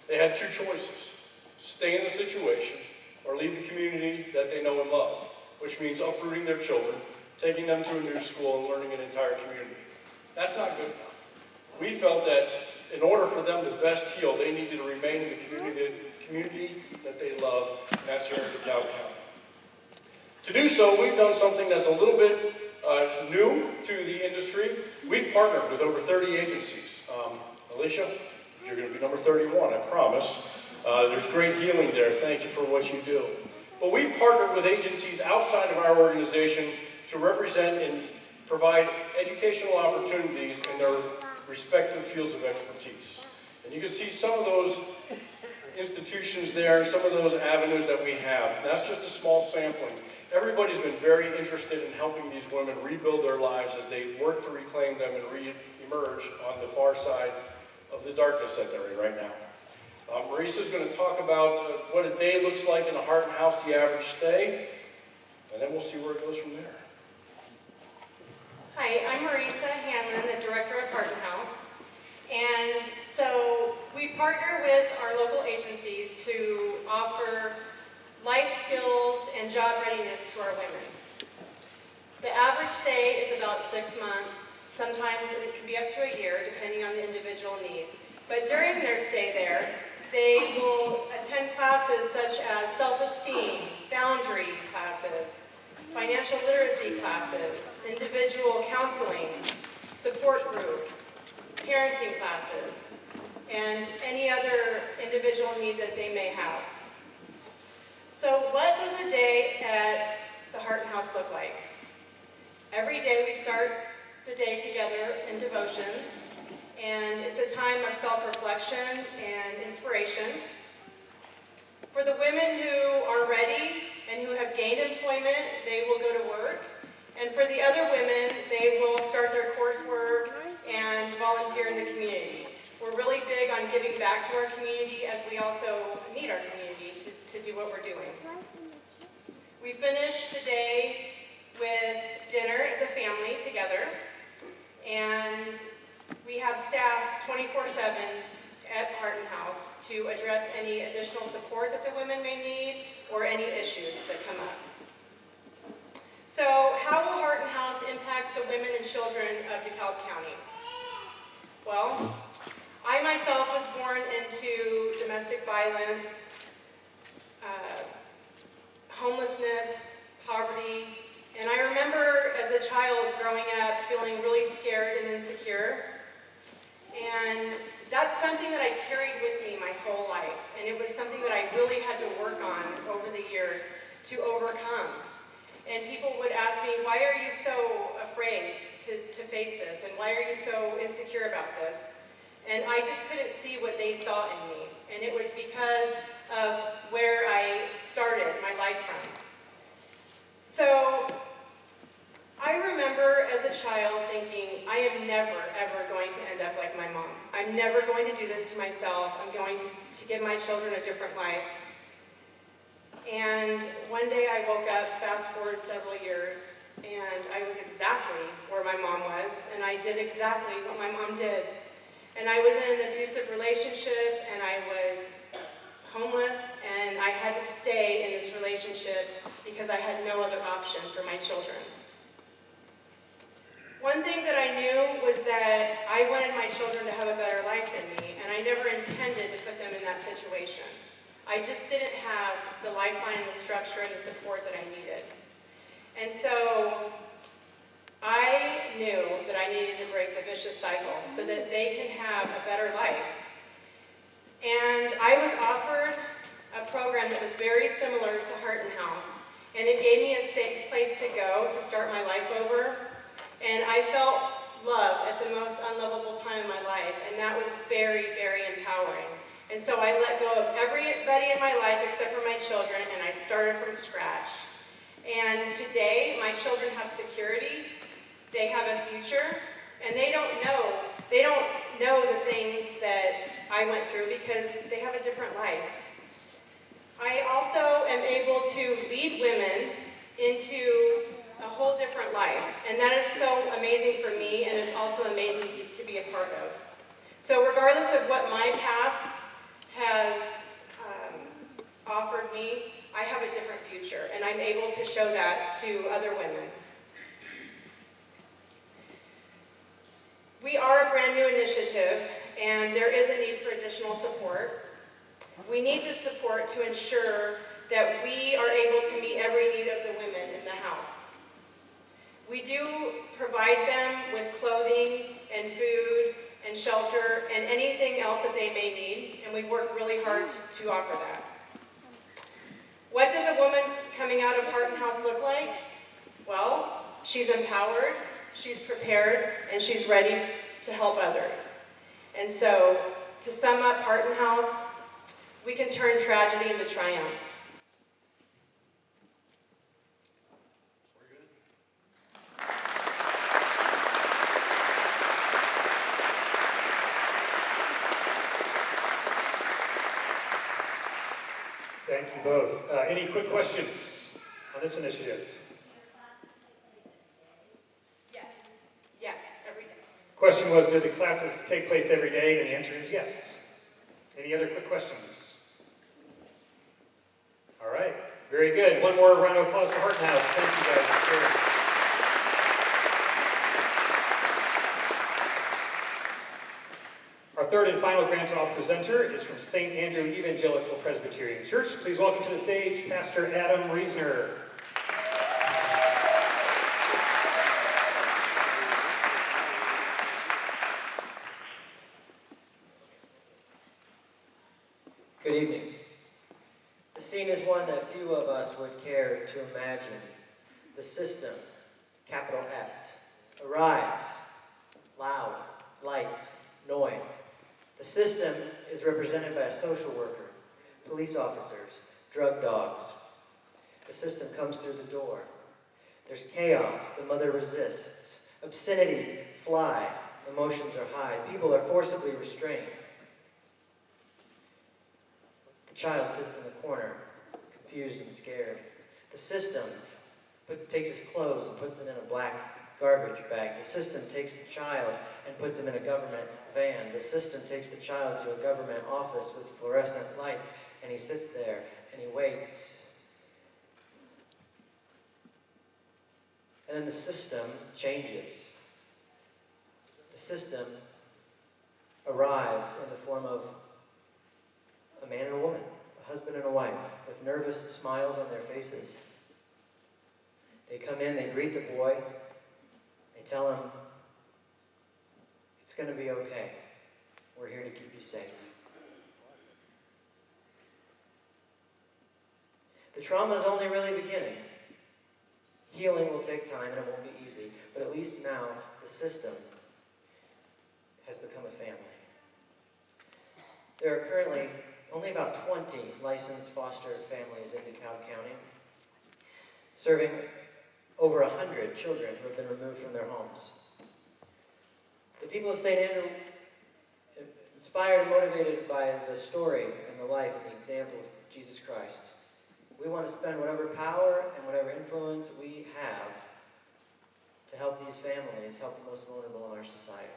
they had 2 choices: stay in the situation or leave the community that they know and love, which means uprooting their children, taking them to a new school, and learning an entire community. That's not good enough. We felt that in order for them to best heal, they needed to remain in the community that they love, and that's here in DeKalb County. To do so, we've done something that's a little bit new to the industry. We've partnered with over 30 agencies. Alicia, you're going to be number 31, I promise. There's great healing there. Thank you for what you do. But we've partnered with agencies outside of our organization to represent and provide educational opportunities in their respective fields of expertise. And you can see some of those institutions there and some of those avenues that we have. And that's just a small sampling. Everybody's been very interested in helping these women rebuild their lives as they work to reclaim them and re-emerge on the far side of the darkness that they're in right now. Marissa's going to talk about what a day looks like in a Heart and House, the average stay, and then we'll see where it goes from there. Hi, I'm Marissa Hanlon, the director of Heart and House. And so we partner with our local agencies to offer life skills and job readiness to our women. The average stay is about 6 months. Sometimes it can be up to a year, depending on the individual needs. But during their stay there, they will attend classes such as self-esteem, boundary classes, financial literacy classes, individual counseling, support groups, parenting classes, and any other individual need that they may have. So what does a day at the Heart and House look like? Every day we start the day together in devotions, and it's a time of self-reflection and inspiration. For the women who are ready and who have gained employment, they will go to work. And for the other women, they will start their coursework and volunteer in the community. We're really big on giving back to our community, as we also need our community to do what we're doing. We finish the day with dinner as a family together, and we have staff 24/7 at Heart and House to address any additional support that the women may need or any issues that come up. So how will Heart and House impact the women and children of DeKalb County? Well, I myself was born into domestic violence, homelessness, poverty, and I remember as a child growing up feeling really scared and insecure. And that's something that I carried with me my whole life, and it was something that I really had to work on over the years to overcome. And people would ask me, why are you so afraid to face this, and why are you so insecure about this? And I just couldn't see what they saw in me, and it was because of where I started my life from. So I remember as a child thinking, I am never, ever going to end up like my mom. I'm never going to do this to myself. I'm going to give my children a different life. And one day I woke up, fast forward several years, and I was exactly where my mom was, and I did exactly what my mom did. And I was in an abusive relationship, and I was homeless, and I had to stay in this relationship because I had no other option for my children. One thing that I knew was that I wanted my children to have a better life than me, and I never intended to put them in that situation. I just didn't have the lifeline and the structure and the support that I needed. And so I knew that I needed to break the vicious cycle so that they can have a better life. And I was offered a program that was very similar to Heart and House, and it gave me a safe place to go to start my life over. And I felt love at the most unlovable time in my life, and that was very, very empowering. And so I let go of everybody in my life except for my children, and I started from scratch. And today, my children have security, they have a future, and they don't know the things that I went through because they have a different life. I also am able to lead women into a whole different life, and that is so amazing for me, and it's also amazing to be a part of. So regardless of what my past has offered me, I have a different future, and I'm able to show that to other women. We are a brand new initiative, and there is a need for additional support. We need the support to ensure that we are able to meet every need of the women in the house. We do provide them with clothing and food and shelter and anything else that they may need, and we work really hard to offer that. What does a woman coming out of Heart and House look like? Well, she's empowered, she's prepared, and she's ready to help others. And so, to sum up Heart and House, we can turn tragedy into triumph. Thank you both. Any quick questions on this initiative? Yes, every day. Question was, do the classes take place every day? And the answer is yes. Any other quick questions? All right, very good. One more round of applause for Heart and House. Thank you guys for sharing. Our third and final grant-off presenter is from St. Andrew Evangelical Presbyterian Church. Please welcome to the stage Pastor Adam Reesner. Good evening. The scene is one that few of us would care to imagine. The system, capital S, arrives. Loud, light, noise. The system is represented by a social worker, police officers, drug dogs. The system comes through the door. There's chaos, the mother resists. Obscenities fly, emotions are high. People are forcibly restrained. The child sits in the corner, confused and scared. The system takes his clothes and puts them in a black garbage bag. The system takes the child and puts him in a government van. The system takes the child to a government office with fluorescent lights, and he sits there and he waits. And then the system changes. The system arrives in the form of a man and a woman, a husband and a wife, with nervous smiles on their faces. They come in, they greet the boy, they tell him, it's going to be okay. We're here to keep you safe. The trauma is only really beginning. Healing will take time and it won't be easy, but at least now the system has become a family. There are currently only about 20 licensed foster families in DeKalb County, serving over 100 children who have been removed from their homes. The people of St. Andrew, inspired and motivated by the story and the life and the example of Jesus Christ, we want to spend whatever power and whatever influence we have to help these families, help the most vulnerable in our society.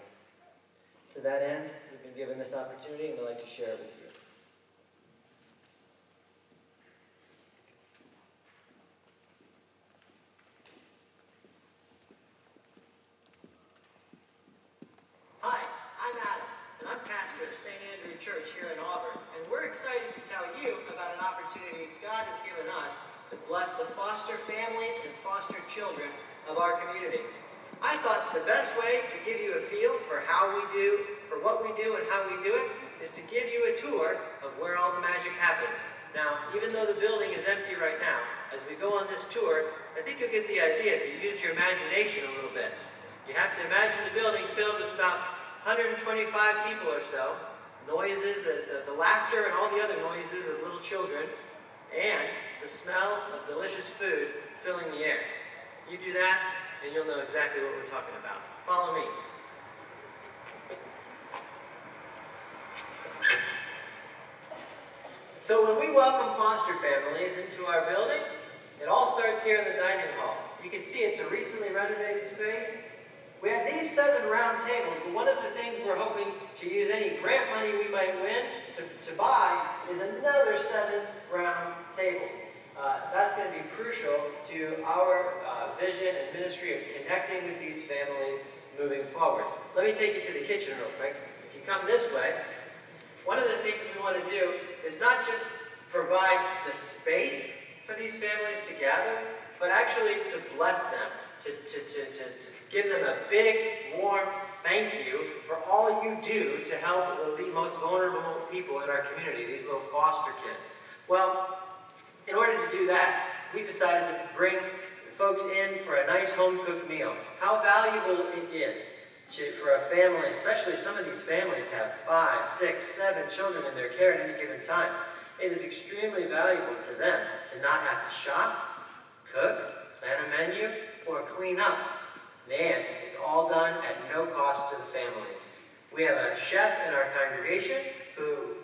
To that end, we've been given this opportunity and we'd like to share it with you. Hi, I'm Adam, and I'm pastor of St. Andrew Church here in Auburn, and we're excited to tell you about an opportunity God has given us to bless the foster families and foster children of our community. I thought the best way to give you a feel for what we do and how we do it, is to give you a tour of where all the magic happens. Now, even though the building is empty right now, as we go on this tour, I think you'll get the idea if you use your imagination a little bit. You have to imagine the building filled with about 125 people or so, noises, the laughter and all the other noises of little children, and the smell of delicious food filling the air. You do that, and you'll know exactly what we're talking about. Follow me. So when we welcome foster families into our building, it all starts here in the dining hall. You can see it's a recently renovated space. We have these 7 round tables, but one of the things we're hoping to use any grant money we might win to buy is another 7 round tables. That's going to be crucial to our vision and ministry of connecting with these families moving forward. Let me take you to the kitchen real quick. If you come this way, one of the things we want to do is not just provide the space for these families to gather, but actually to bless them, to give them a big, warm thank you for all you do to help the most vulnerable people in our community, these little foster kids. Well, in order to do that, we decided to bring folks in for a nice home-cooked meal. How valuable it is for a family, especially some of these families have 5, 6, 7 children in their care at any given time. It is extremely valuable to them to not have to shop, cook, plan a menu, or clean up. And it's all done at no cost to the families. We have a chef in our congregation who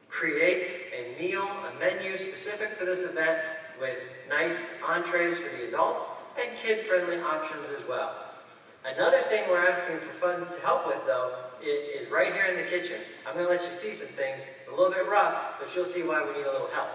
creates a meal, a menu specific for this event with nice entrees for the adults and kid-friendly options as well. Another thing we're asking for funds to help with, though, is right here in the kitchen. I'm going to let you see some things. It's a little bit rough, but you'll see why we need a little help.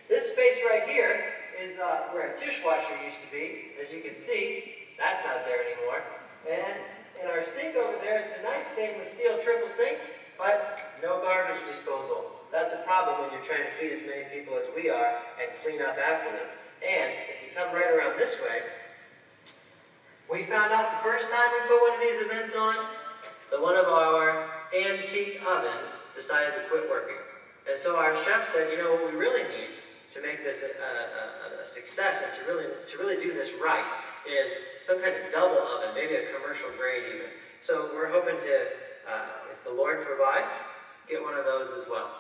This space right here is where a dishwasher used to be. As you can see, that's not there anymore. And in our sink over there, it's a nice stainless steel triple sink, but no garbage disposal. That's a problem when you're trying to feed as many people as we are and clean up after them. And if you come right around this way, we found out the first time we put one of these events on that one of our antique ovens decided to quit working. And so our chef said, you know, what we really need to make this a success and to really do this right is some kind of double oven, maybe a commercial grade even. So we're hoping to, if the Lord provides, get one of those as well.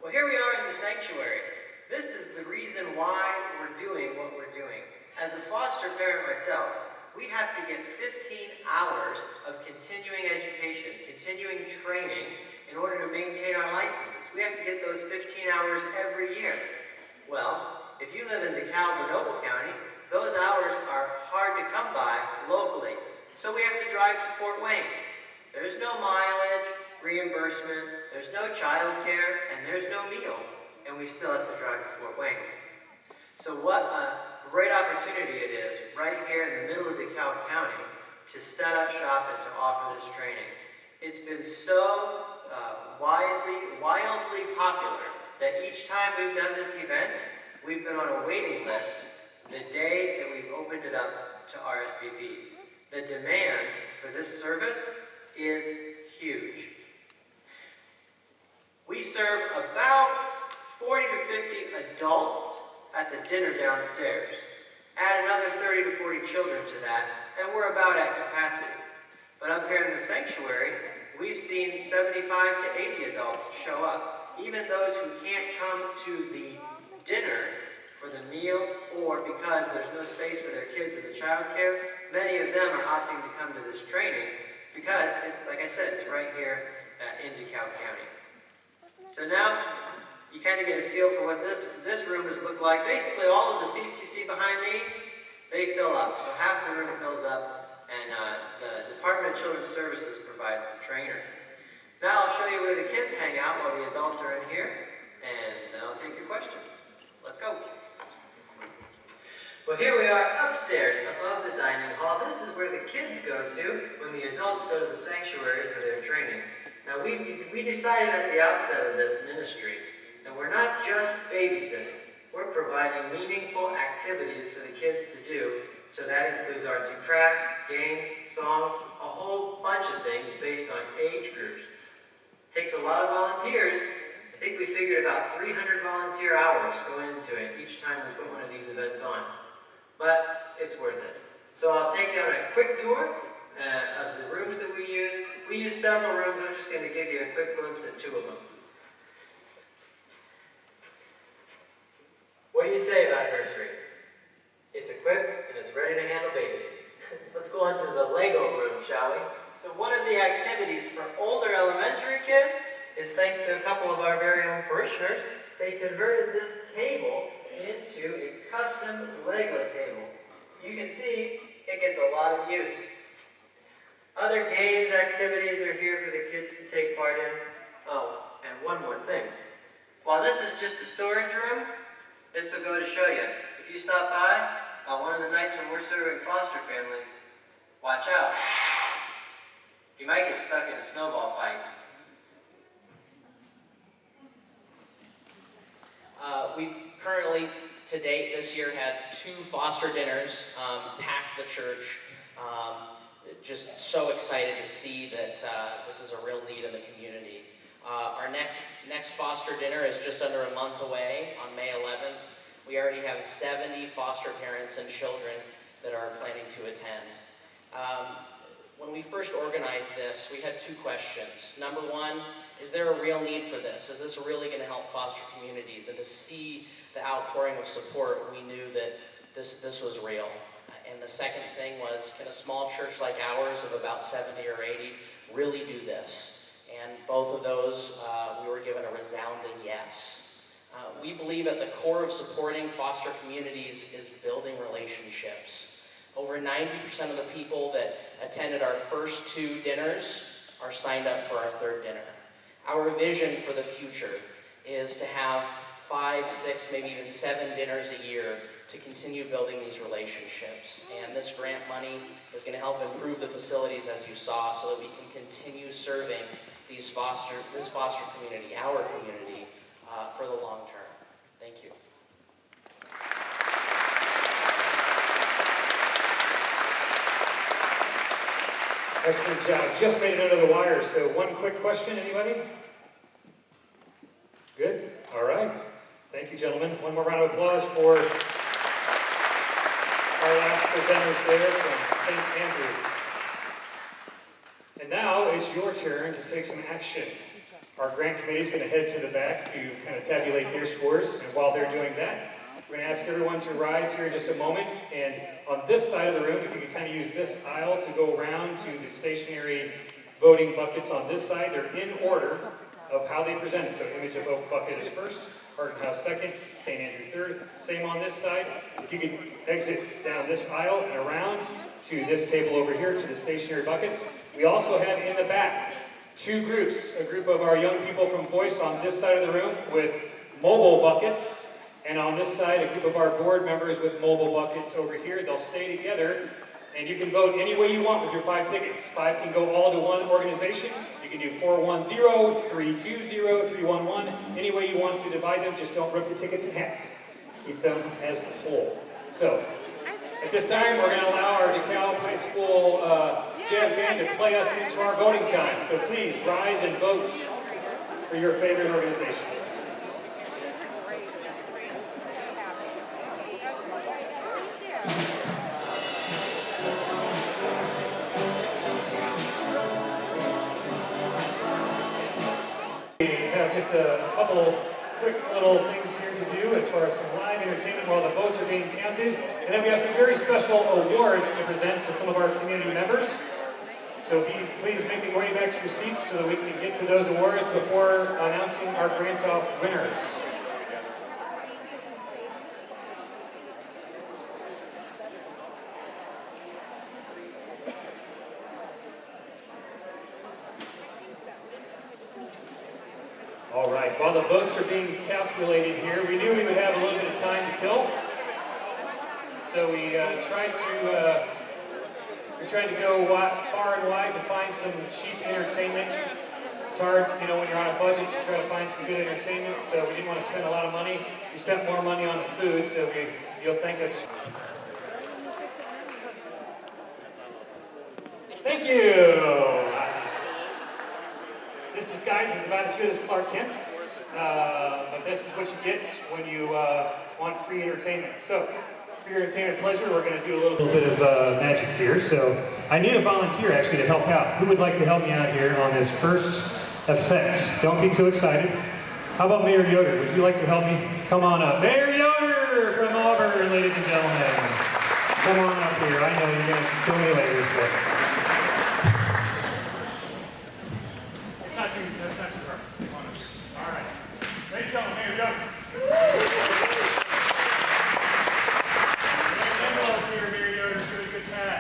Well, here we are in the sanctuary. This is the reason why we're doing what we're doing. As a foster parent myself, we have to get 15 hours of continuing education, continuing training in order to maintain our licenses. We have to get those 15 hours every year. Well, if you live in DeKalb or Noble County, those hours are hard to come by locally. So we have to drive to Fort Wayne. There's no mileage, reimbursement, there's no child care, and there's no meal. And we still have to drive to Fort Wayne. So what a great opportunity it is right here in the middle of DeKalb County to set up shop and to offer this training. It's been so wildly popular that each time we've done this event, we've been on a waiting list the day that we've opened it up to RSVPs. The demand for this service is huge. We serve about 40 to 50 adults at the dinner downstairs. Add another 30 to 40 children to that, and we're about at capacity. But up here in the sanctuary, we've seen 75 to 80 adults show up. Even those who can't come to the dinner for the meal, or because there's no space for their kids in the child care, many of them are opting to come to this training because, like I said, it's right here in DeKalb County. So now, you kind of get a feel for what this room has looked like. Basically, all of the seats you see behind me, they fill up. So half the room fills up. and the Department of Children's Services provides the trainer. Now I'll show you where the kids hang out while the adults are in here, and then I'll take your questions. Let's go. Well, here we are upstairs above the dining hall. This is where the kids go to when the adults go to the sanctuary for their training. Now, we decided at the outset of this ministry that we're not just babysitting. We're providing meaningful activities for the kids to do. So that includes arts and crafts, games, songs, a whole bunch of things based on age groups. It takes a lot of volunteers. I think we figured about 300 volunteer hours go into it each time we put one of these events on. But it's worth it. So I'll take you on a quick tour of the rooms that we use. We use several rooms. I'm just going to give you a quick glimpse at two of them. What do you say about nursery? It's equipped and it's ready to handle babies. Let's go on to the Lego room, shall we? So one of the activities for older elementary kids is, thanks to a couple of our very own parishioners, they converted this table into a custom Lego table. You can see it gets a lot of use. Other games, activities are here for the kids to take part in. Oh, and one more thing. While this is just a storage room, this will go to show you. If you stop by on one of the nights when we're serving foster families, watch out. You might get stuck in a snowball fight. We've currently, to date, this year had 2 foster dinners, packed the church. Just so excited to see that this is a real need in the community. Our next foster dinner is just under a month away on May 11th. We already have 70 foster parents and children that are planning to attend. When we first organized this, we had 2 questions. Number one, is there a real need for this? Is this really going to help foster communities? And to see the outpouring of support, we knew that this was real. And the second thing was, can a small church like ours of about 70 or 80 really do this? And both of those, we were given a resounding yes. We believe at the core of supporting foster communities is building relationships. Over 90% of the people that attended our first 2 dinners are signed up for our 3rd dinner. Our vision for the future is to have 5, 6, maybe even 7 dinners a year to continue building these relationships. And this grant money is going to help improve the facilities, as you saw, so that we can continue serving this foster community, our community, for the long term. Thank you. Excellent job. Just made it under the wire, so one quick question, anybody? Good? All right. Thank you, gentlemen. One more round of applause for our last presenters there from St. Andrew. And now it's your turn to take some action. Our grant committee is going to head to the back to kind of tabulate their scores, and while they're doing that, we're going to ask everyone to rise here in just a moment, and on this side of the room, if you could kind of use this aisle to go around to the stationary voting buckets on this side. They're in order of how they presented. So Image of Hope bucket is first, Heart and House second, St. Andrew third. Same on this side. If you could exit down this aisle and around to this table over here to the stationary buckets. We also have in the back 2 groups, a group of our young people from Voice on this side of the room with mobile buckets. And on this side, a group of our board members with mobile buckets over here. They'll stay together, and you can vote any way you want with your 5 tickets. 5 can go all to one organization. You can do 410, 320, 311. Any way you want to divide them, just don't rip the tickets in half. Keep them as a whole. So, at this time, we're going to allow our DeKalb High School jazz band to play us into our voting time. So please, rise and vote for your favorite organization. Just a couple quick little things here to do as far as some live entertainment while the votes are being counted. And then we have some very special awards to present to some of our community members. So please make your way back to your seats so that we can get to those awards before announcing our grant-off winners. while the votes are being calculated here, we knew we would have a little bit of time to kill. So we tried to go far and wide to find some cheap entertainment. It's hard, you know, when you're on a budget to try to find some good entertainment, so we didn't want to spend a lot of money. We spent more money on the food, so you'll thank us. Thank you! This disguise is about as good as Clark Kent's, but this is what you get when you want free entertainment. So, for your entertainment pleasure, we're going to do a little bit of magic here. So, I need a volunteer actually to help out. Who would like to help me out here on this first effect? Don't be too excited. How about Mayor Yoder? Would you like to help me? Come on up. Mayor Yoder from Auburn, ladies and gentlemen. Come on up here. I know you're going to kill me later, but... That's not too far. Come on up. All right. Ladies and gentlemen, Mayor Yoder. Here, Mayor Yoder, do a good tag.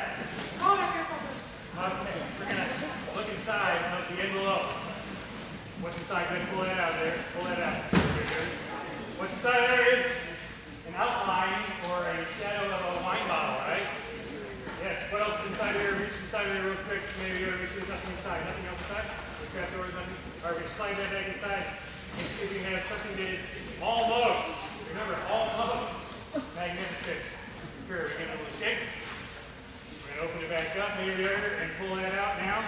Okay, we're going to look inside of the envelope. What's inside? Go ahead and pull that out there. Pull that out. What's inside there is an outline or a shadow of a wine bottle, right? Yes. What else is inside there? Reach inside there real quick. Maybe you're make sure there's nothing inside. Nothing else inside? The trap doors, nothing? All right, we slide that back inside. Let's see if we have something that is almost. Remember, almost magnificent. Here, we're gonna give it a little shake. We're gonna open it back up, maybe and pull that out now.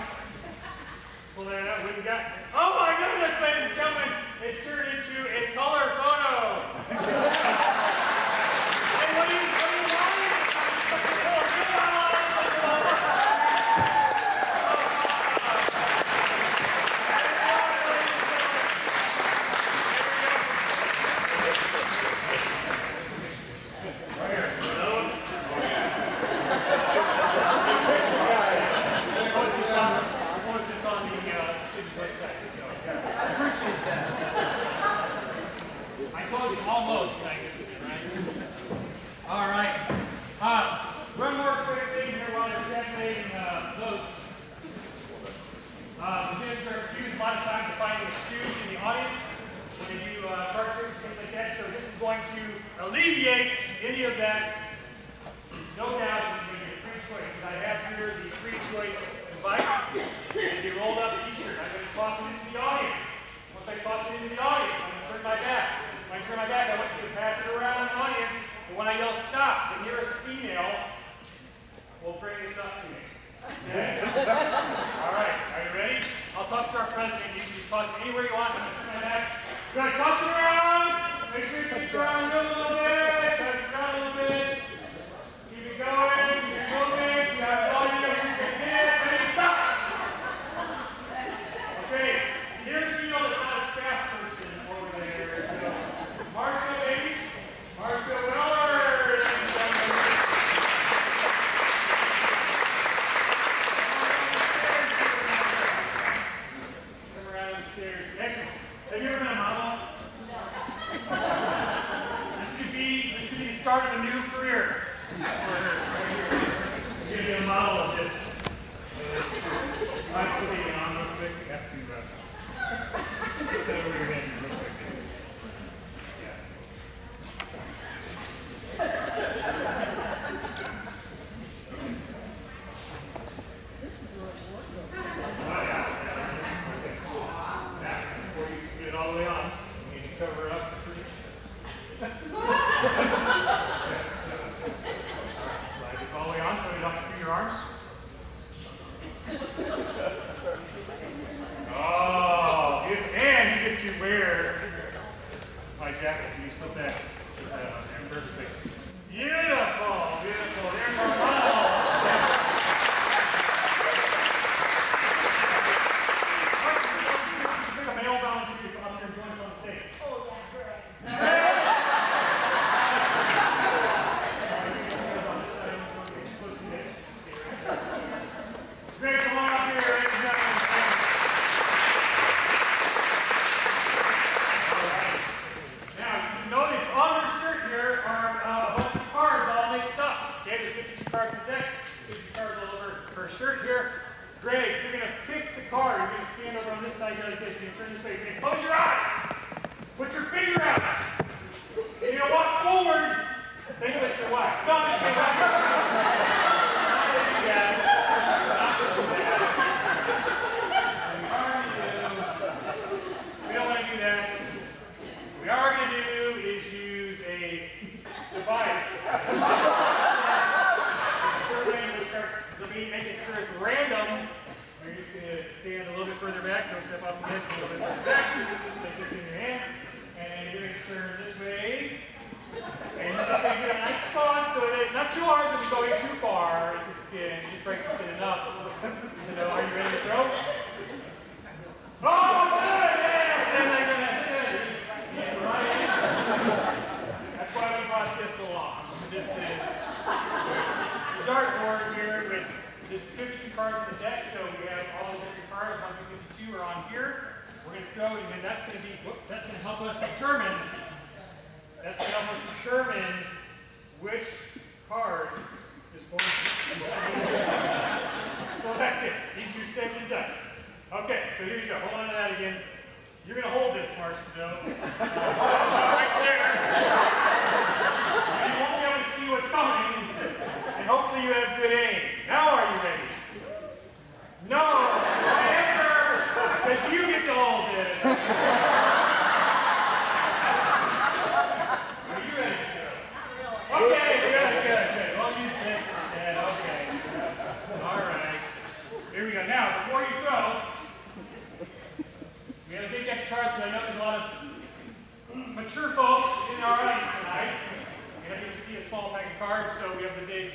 Pull that out. What do you got? Oh my goodness, ladies and gentlemen, it's turned into a color photo. Hey, what do you want? Alleviate any of that, no doubt it's going to be a free choice, because I have here the free choice device. It's a rolled up t-shirt. I'm going to toss it into the audience. Once I toss it into the audience, I'm going to turn my back. When I turn my back, I want you to pass it around the audience, and when I yell stop, the nearest female will bring this up to me. Okay? All right, are you ready? I'll toss it to our president. You can just toss it anywhere you want. I'm going to turn my back. You're going to toss it around. Make sure you keep it around a little bit. Touch it around a little bit. Keep it going. Keep it moving. You have all you can hit. Ready, stop. Okay. Here's female that's not a staff person over there. So, Marsha, baby. Marsha Weller. Come around the stairs. Excellent. Have you ever been a model? This could be the start of a new career. She's going to be a model of this. Alright, so leave it on real quick. That's too rough. Put that over your head real quick. All the way on. You need to cover it up for each. Slide this all the way on, put it up through your arms. Oh, and you get to wear Making sure it's random. You're just going to stand a little bit further back. Don't step off the desk, a little bit further back. Take this in your hand. And you're going to turn this way. And you're just going to get a nice toss so that not too hard, so it's going too far into the skin. You just break the skin enough. So, are you ready to throw? Oh, good! Yes! That's good. Yes, right. That's why we brought this along. This is the dartboard here with there's 52 cards in the deck, so we have all the different cards. 152 are on here. We're going to throw, and then that's going to be, that's going to help us determine, which card is going to be selected. Easier said than done. Okay, so here you go. Hold on to that again. You're going to hold this, Marshall. Right there. You won't be able to see what's coming, and hopefully you have good aim. Now are you ready? No! Answer! Because you get to hold this. Are you ready to go? Okay, good. We'll use this instead. Okay. All right. Here we go. Now, before you throw, we have a big deck of cards, but I know there's a lot of mature folks in our audience tonight. You're not going to see a small pack of cards, so we have the big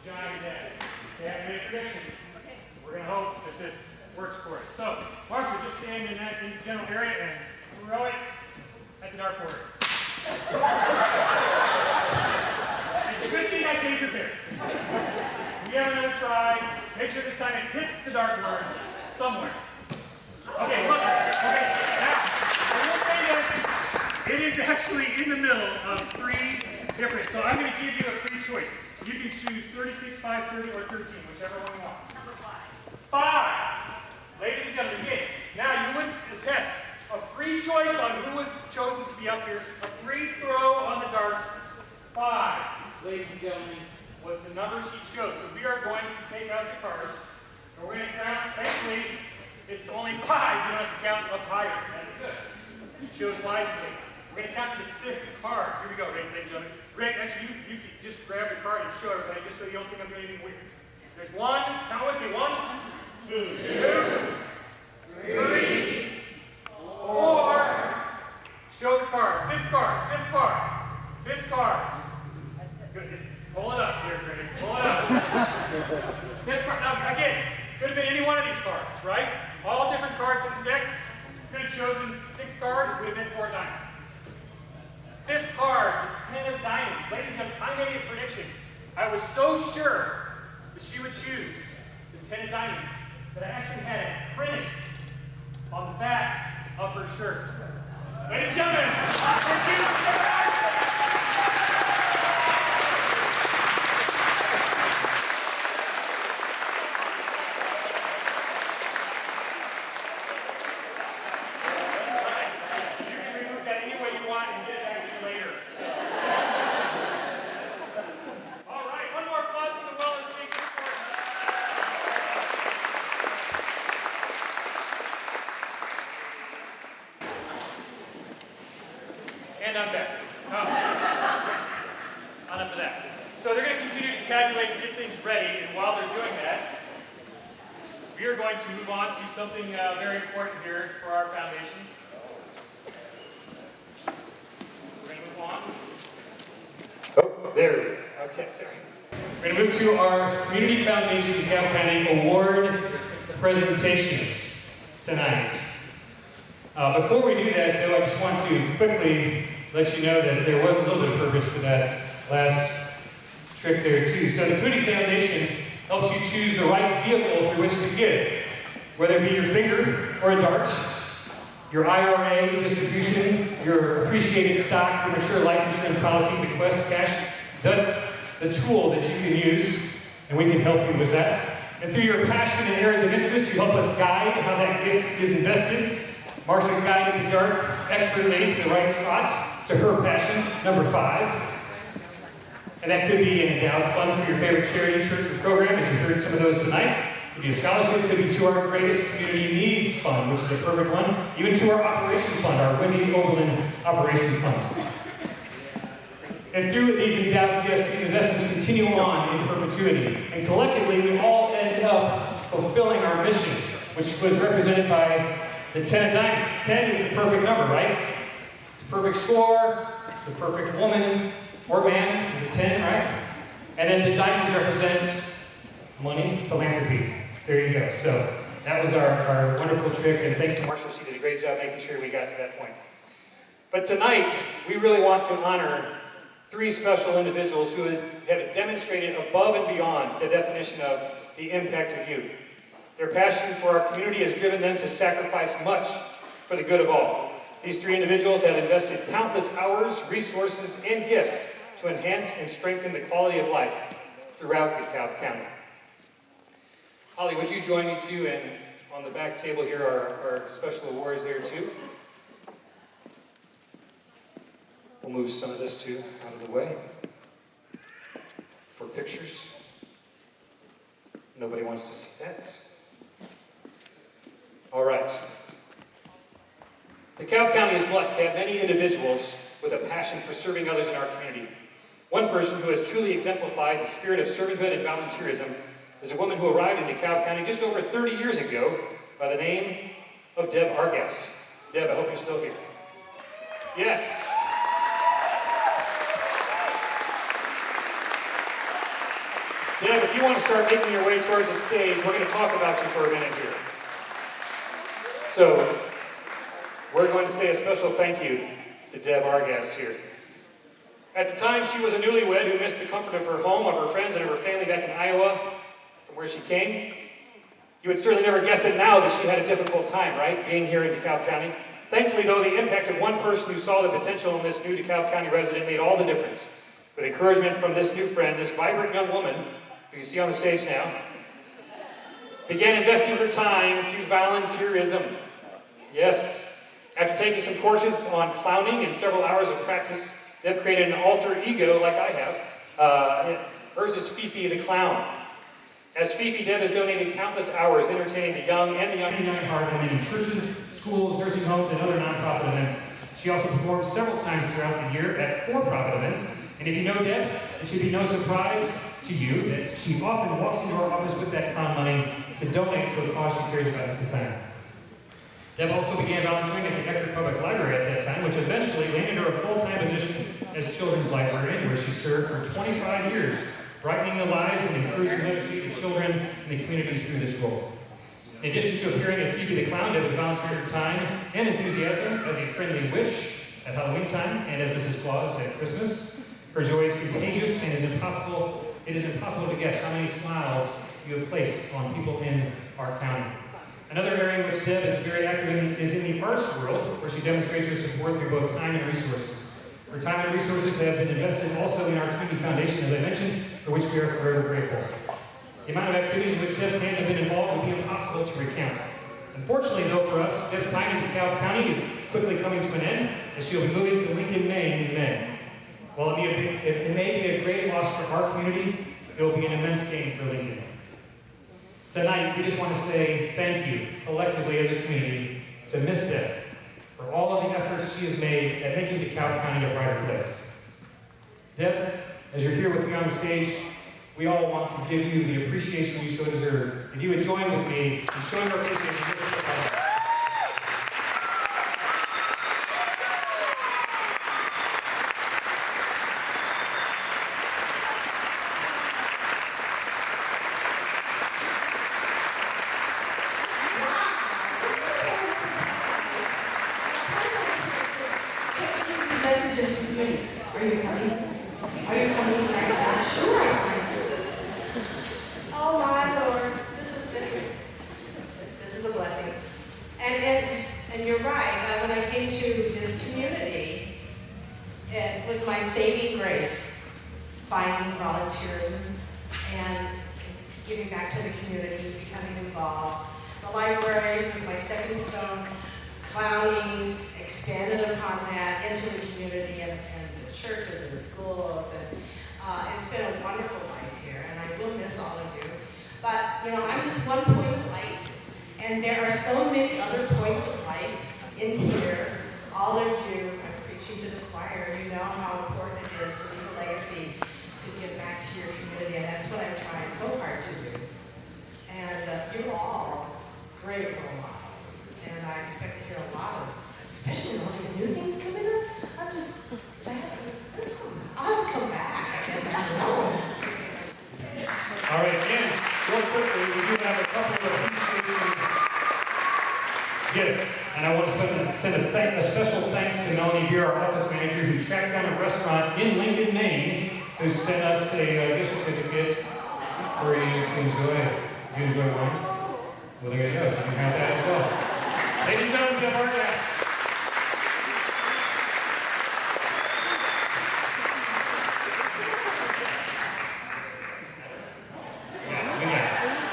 giant deck. Okay, I'm going to prediction. We're going to hope that this works for us. So, Marshall, just stand in that general area and throw it at the dartboard. It's a good thing I came prepared. We have another try. Make sure this time it hits the dartboard somewhere. Okay, look. Okay, now, I will say this. It is actually in the middle of 3 different. So I'm going to give you a free choice. You can choose 36, 5, 30, or 13, whichever one you want. Number 5. Ladies and gentlemen, again, now you win the test. A free choice on who was chosen to be up here. A free throw on the dart. 5, ladies and gentlemen, was the number she chose. So we are going to take out the cards. And we're going to count. Thankfully, it's only 5. You don't have to count up higher. That's good. You chose wisely. We're going to count to the 5th card. Here we go, ladies and gentlemen. Greg, actually, you can just grab the card and show everybody, just so you don't think I'm doing anything weird. There's 1. Count with me. 1, 2, 3, 4. Show the card. 5th card. 5th card. 5th card. That's it. Good. Pull it up here, Greg. Pull it up. 5th card. Now, again, could have been any one of these cards, right? All different cards in the deck. Could have chosen 6th card. It would have been 4 diamonds. 5th card, the 10 of diamonds. Ladies and gentlemen, I made a prediction. I was so sure that she would choose the 10 of diamonds that I actually had it printed on the back of her shirt. Ladies and gentlemen, and I'm back. Enough of that. So they're going to continue to tabulate and get things ready, and while they're doing that, we are going to move on to something very important here for our foundation. We're going to move on. Oh, there we go. Okay, sorry. We're going to move to our Community Foundation DeKalb County Award presentations tonight. Before we do that, though, I just want to quickly let you know that there was a little bit of purpose to that last trick there, too. So the Community Foundation helps you choose the right vehicle through which to give, whether it be your finger or a dart, your IRA distribution, your appreciated stock, your mature life insurance policy, bequest cash. That's the tool that you can use, and we can help you with that. And through your passion and areas of interest, you help us guide how that gift is invested. Marcia guided the dart expertly to the right spots, to her passion, number 5. And that could be an endowed fund for your favorite charity, church, or program, as you heard some of those tonight. It could be a scholarship, it could be to our greatest community needs fund, which is a perfect one, even to our operation fund, our Wendy Oberlin operation fund. And through these endowed gifts, these continue on in perpetuity. And collectively, we all end up fulfilling our mission, which was represented by the 10 of diamonds. 10 is the perfect number, right? It's a perfect score, it's the perfect woman or man, is a 10, right? And then the diamonds represents money, philanthropy. There you go. So that was our wonderful trick, and thanks to Marshall, she did a great job making sure we got to that point. But tonight, we really want to honor 3 special individuals who have demonstrated above and beyond the definition of the impact of youth. Their passion for our community has driven them to sacrifice much for the good of all. These 3 individuals have invested countless hours, resources, and gifts to enhance and strengthen the quality of life throughout DeKalb County. Holly, would you join me too? And on the back table here are our special awards there too. We'll move some of this too out of the way for pictures. Nobody wants to see that. All right. DeKalb County is blessed to have many individuals with a passion for serving others in our community. One person who has truly exemplified the spirit of servanthood and volunteerism is a woman who arrived in DeKalb County just over 30 years ago by the name of Deb Argast. Deb, I hope you're still here. Yes. Deb, if you want to start making your way towards the stage, we're going to talk about you for a minute here. So, we're going to say a special thank you to Deb Argast here. At the time, she was a newlywed who missed the comfort of her home, of her friends, and of her family back in Iowa, from where she came. You would certainly never guess it now that she had a difficult time, right, being here in DeKalb County. Thankfully, though, the impact of one person who saw the potential in this new DeKalb County resident made all the difference. With encouragement from this new friend, this vibrant young woman, who you see on the stage now, began investing her time through volunteerism. Yes. After taking some courses on clowning and several hours of practice, Deb created an alter ego like I have. Hers is Fifi the Clown. As Fifi, Deb has donated countless hours entertaining the young and the young at heart in many churches, schools, nursing homes, and other nonprofit events. She also performs several times throughout the year at for-profit events. And if you know Deb, it should be no surprise to you that she often walks into our office with that clown money to donate to a cause she cares about at the time. Deb also began volunteering at the Eckerd Public Library at that time, which eventually landed her a full-time position as children's librarian, where she served for 25 years, brightening the lives and encouraging literacy to children in the community through this role. In addition to appearing as Fifi the Clown, Deb has volunteered her time and enthusiasm as a friendly witch at Halloween time and as Mrs. Claus at Christmas. Her joy is contagious and it is impossible to guess how many smiles you have placed on people in our county. Another area in which Deb is very active is in the arts world, where she demonstrates her support through both time and resources. Her time and resources have been invested also in our community foundation, as I mentioned, for which we are forever grateful. The amount of activities in which Deb's hands have been involved would be impossible to recount. Unfortunately, though, for us, Deb's time in DeKalb County is quickly coming to an end, as she will be moving to Lincoln, Maine in May. While it may be a great loss for our community, it will be an immense gain for Lincoln. Tonight, we just want to say thank you, collectively as a community, to Miss Deb for all of the efforts she has made at making DeKalb County a brighter place. Deb, as you're here with me on the stage, we all want to give you the appreciation you so deserve. If you would join with me in showing our appreciation to Miss Deb. Messages from Jimmy. Are you coming? Are you coming tonight? I'm sure I signed you. Oh my Lord, this is a blessing. And you're right. When I came to this community, it was my saving grace, finding volunteerism and giving back to the community, becoming involved. The library was my stepping stone. Clowning expanded upon that into the community and the churches and the schools, and it's been a wonderful life here, and I will miss all of you. But, you know, I'm just one point of light, and there are so many other points of light in here. All of you, I'm preaching to the choir, you know how important it is to leave a legacy, to give back to your great role models, and I expect to hear a lot of, especially all these new things coming up. I'm just sad. Listen, I'll have to come back, I guess. I don't know. All right, again, real quickly, we do have a couple of appreciation gifts, and I want to send a special thanks to Melanie Beer, our office manager, who tracked down a restaurant in Lincoln, Maine, who sent us a gift certificate for you to enjoy. Do you enjoy wine? Well, there you go. You can have that as well. Ladies and gentlemen, Jeff, our guest.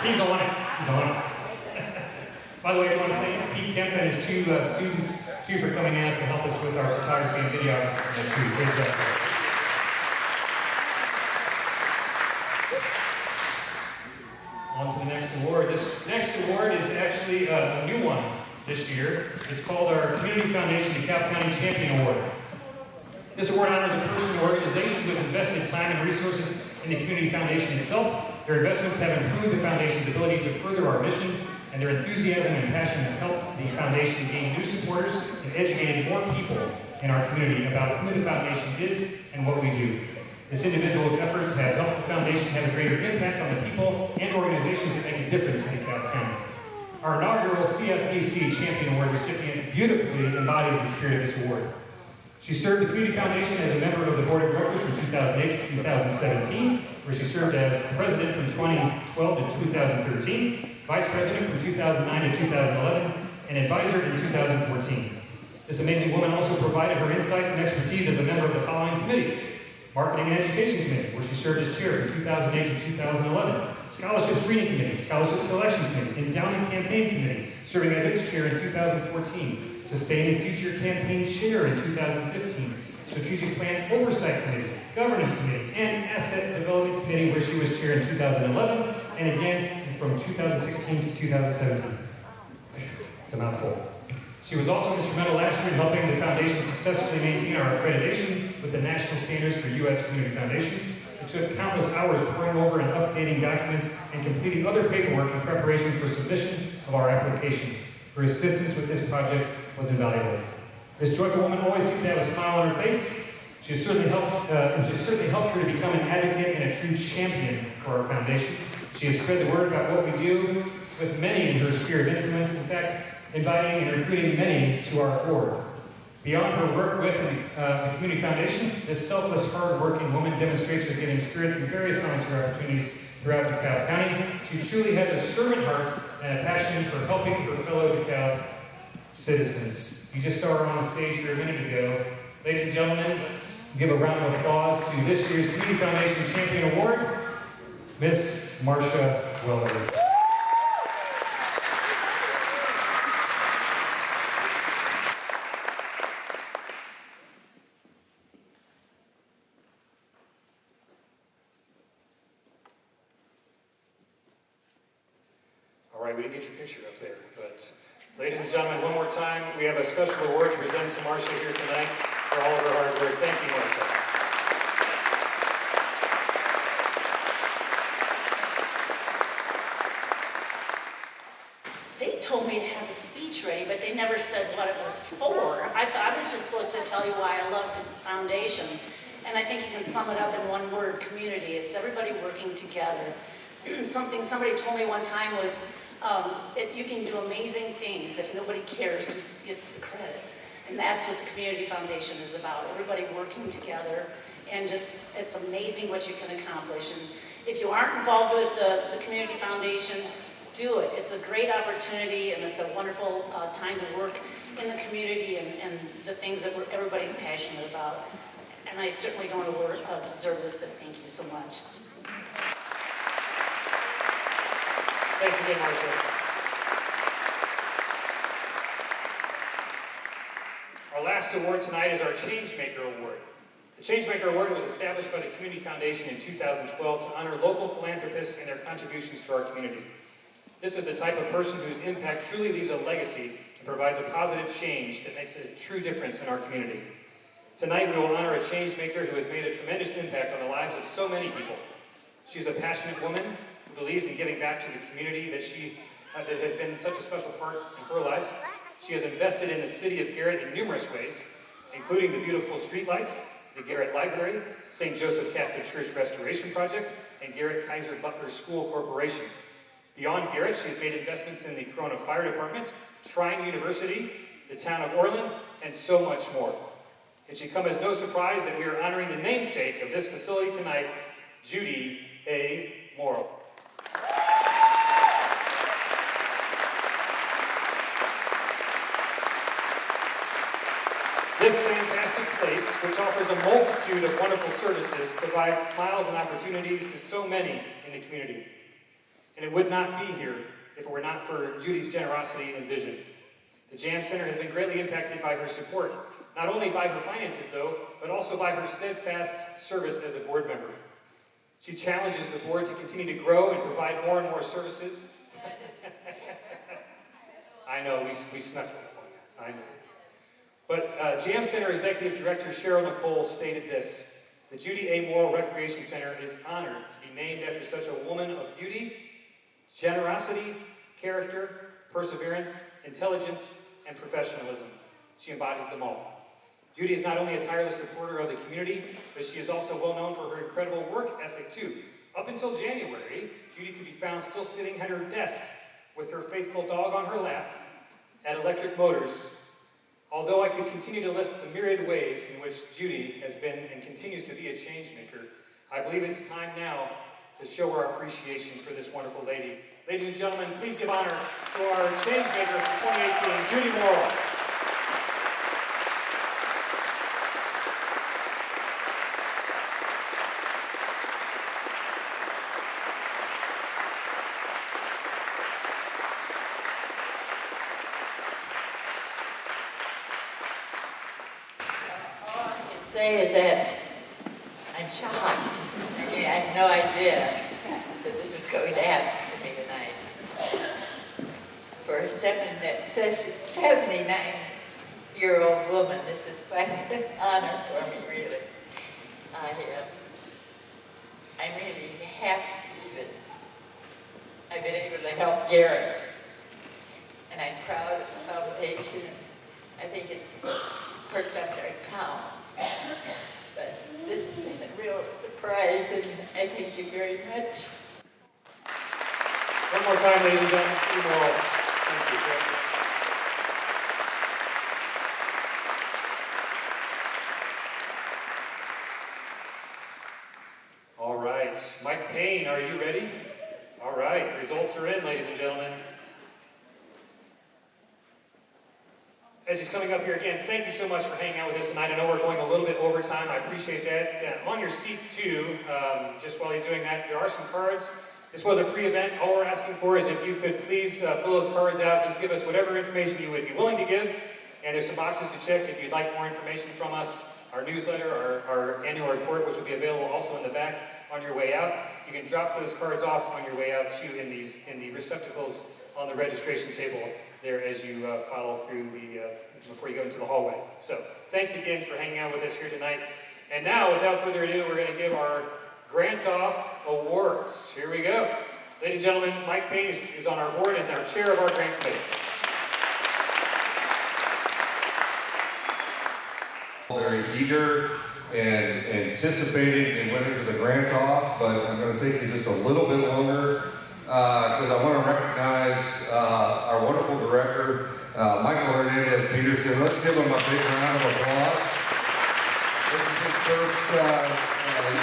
He's on it. He's on it. By the way, I want to thank Pete Kemp and his two students, for coming out to help us with our photography and video. Great job. On to the next award. This next award is actually a new one this year. It's called our Community Foundation DeKalb County Champion Award. This award honors a person or organization who has invested time and resources in the Community Foundation itself. Their investments have improved the Foundation's ability to further our mission, and their enthusiasm and passion have helped the Foundation gain new supporters and educated more people in our community about who the Foundation is and what we do. This individual's efforts have helped the Foundation have a greater impact on the people and organizations that make a difference in DeKalb County. Our inaugural CFDC Champion Award recipient beautifully embodies the spirit of this award. She served the Community Foundation as a member of the Board of Directors from 2008 to 2017, where she served as President from 2012 to 2013, Vice President from 2009 to 2011, and Advisor in 2014. This amazing woman also provided her insights and expertise as a member of the following committees: Marketing and Education Committee, where she served as chair from 2008 to 2011, Scholarship Screening Committee, Scholarship Selection Committee, Endowment Campaign Committee, serving as its chair in 2014, Sustain the Future Campaign Chair in 2015, Strategic Plan Oversight Committee, Governance Committee, and Asset Development Committee, where she was chair in 2011, and again from 2016 to 2017. It's a mouthful. She was also instrumental last year in helping the Foundation successfully maintain our accreditation with the national standards for U.S. community foundations. It took countless hours poring over and updating documents and completing other paperwork in preparation for submission of our application. Her assistance with this project was invaluable. This joyful woman always seemed to have a smile on her face. She has certainly helped her to become an advocate and a true champion for our foundation. She has spread the word about what we do with many in her sphere of influence. In fact, inviting and recruiting many to our board. Beyond her work with the Community Foundation, this selfless, hard-working woman demonstrates her giving spirit through various volunteer opportunities throughout DeKalb County. She truly has a servant heart and a passion for helping her fellow DeKalb citizens. You just saw her on the stage here a minute ago. Ladies and gentlemen, let's give a round of applause to this year's Community Foundation Champion Award, Miss Marcia Weller. All right, we didn't get your picture up there, but ladies and gentlemen, one more time, we have a special award to present to Marcia here tonight for all of her hard work. Thank you, Marcia. They told me to have a speech ready, but they never said what it was for. I thought I was just supposed to tell you why I love the foundation. And I think you can sum it up in one word: community. It's everybody working together. Something somebody told me one time was, you can do amazing things if nobody cares who gets the credit. And that's what the Community Foundation is about, everybody working together, and just, it's amazing what you can accomplish. And if you aren't involved with the Community Foundation, do it. It's a great opportunity, and it's a wonderful time to work in the community and the things that everybody's passionate about. And I certainly don't deserve this, but thank you so much. Thanks again, Marcia. Our last award tonight is our Changemaker Award. The Changemaker Award was established by the Community Foundation in 2012 to honor local philanthropists and their contributions to our community. This is the type of person whose impact truly leaves a legacy and provides a positive change that makes a true difference in our community. Tonight we will honor a changemaker who has made a tremendous impact on the lives of so many people. She's a passionate woman who believes in giving back to the community that she that has been such a special part in her life. She has invested in the city of Garrett in numerous ways, including the beautiful streetlights, the Garrett Library, St. Joseph Catholic Church Restoration Project, and Garrett Kaiser Butler School Corporation. Beyond Garrett, she's made investments in the Corona Fire Department, Shrine University, the town of Orland, and so much more. It should come as no surprise that we are honoring the namesake of this facility tonight, Judy A. Morrill. This fantastic place, which offers a multitude of wonderful services, provides smiles and opportunities to so many in the community. And it would not be here if it were not for Judy's generosity and vision. The Jam Center has been greatly impacted by her support, not only by her finances though, but also by her steadfast service as a board member. She challenges the board to continue to grow and provide more and more services. I know, we snuck that one, I know. But Jam Center Executive Director Cheryl Nicole stated this: the Judy A. Morrill Recreation Center is honored to be named after such a woman of beauty, generosity, character, perseverance, intelligence, and professionalism. She embodies them all. Judy is not only a tireless supporter of the community, but she is also well known for her incredible work ethic too. Up until January, Judy could be found still sitting at her desk with her faithful dog on her lap at Electric Motors. Although I could continue to list the myriad ways in which Judy has been and continues to be a change maker, I believe it's time now to show our appreciation for this wonderful lady. Ladies and gentlemen, please give honor to our change maker for 2018, Judy Morrill. Is that I'm shocked. I had no idea that this is going to happen to me tonight. For a 79-year-old woman, this is quite an honor for me, really. I'm really happy that I've been able to help Garrett. And I'm proud of the foundation. I think it's perked up our town. But this has been a real surprise, and I thank you very much. One more time, ladies and gentlemen, Judy Morrill. Thank you. All right, Mike Payne, are you ready? All right, the results are in, ladies and gentlemen. As he's coming up here again, thank you so much for hanging out with us tonight. I know we're going a little bit over time. I appreciate that. Yeah, on your seats too, just while he's doing that, there are some cards. This was a free event. All we're asking for is if you could please fill those cards out. Just give us whatever information you would be willing to give. And there's some boxes to check if you'd like more information from us. Our newsletter, our annual report, which will be available also in the back on your way out. You can drop those cards off on your way out too in the receptacles on the registration table there as you follow through before you go into the hallway. So thanks again for hanging out with us here tonight. And now, without further ado, we're going to give our Grant-Off Awards. Here we go. Ladies and gentlemen, Mike Payne is on our board as our chair of our grant committee. Very eager and anticipating the winners of the Grant-Off, but I'm going to take you just a little bit longer because I want to recognize our wonderful director, Michael Hernandez Peterson. Let's give him a big round of applause. This is his first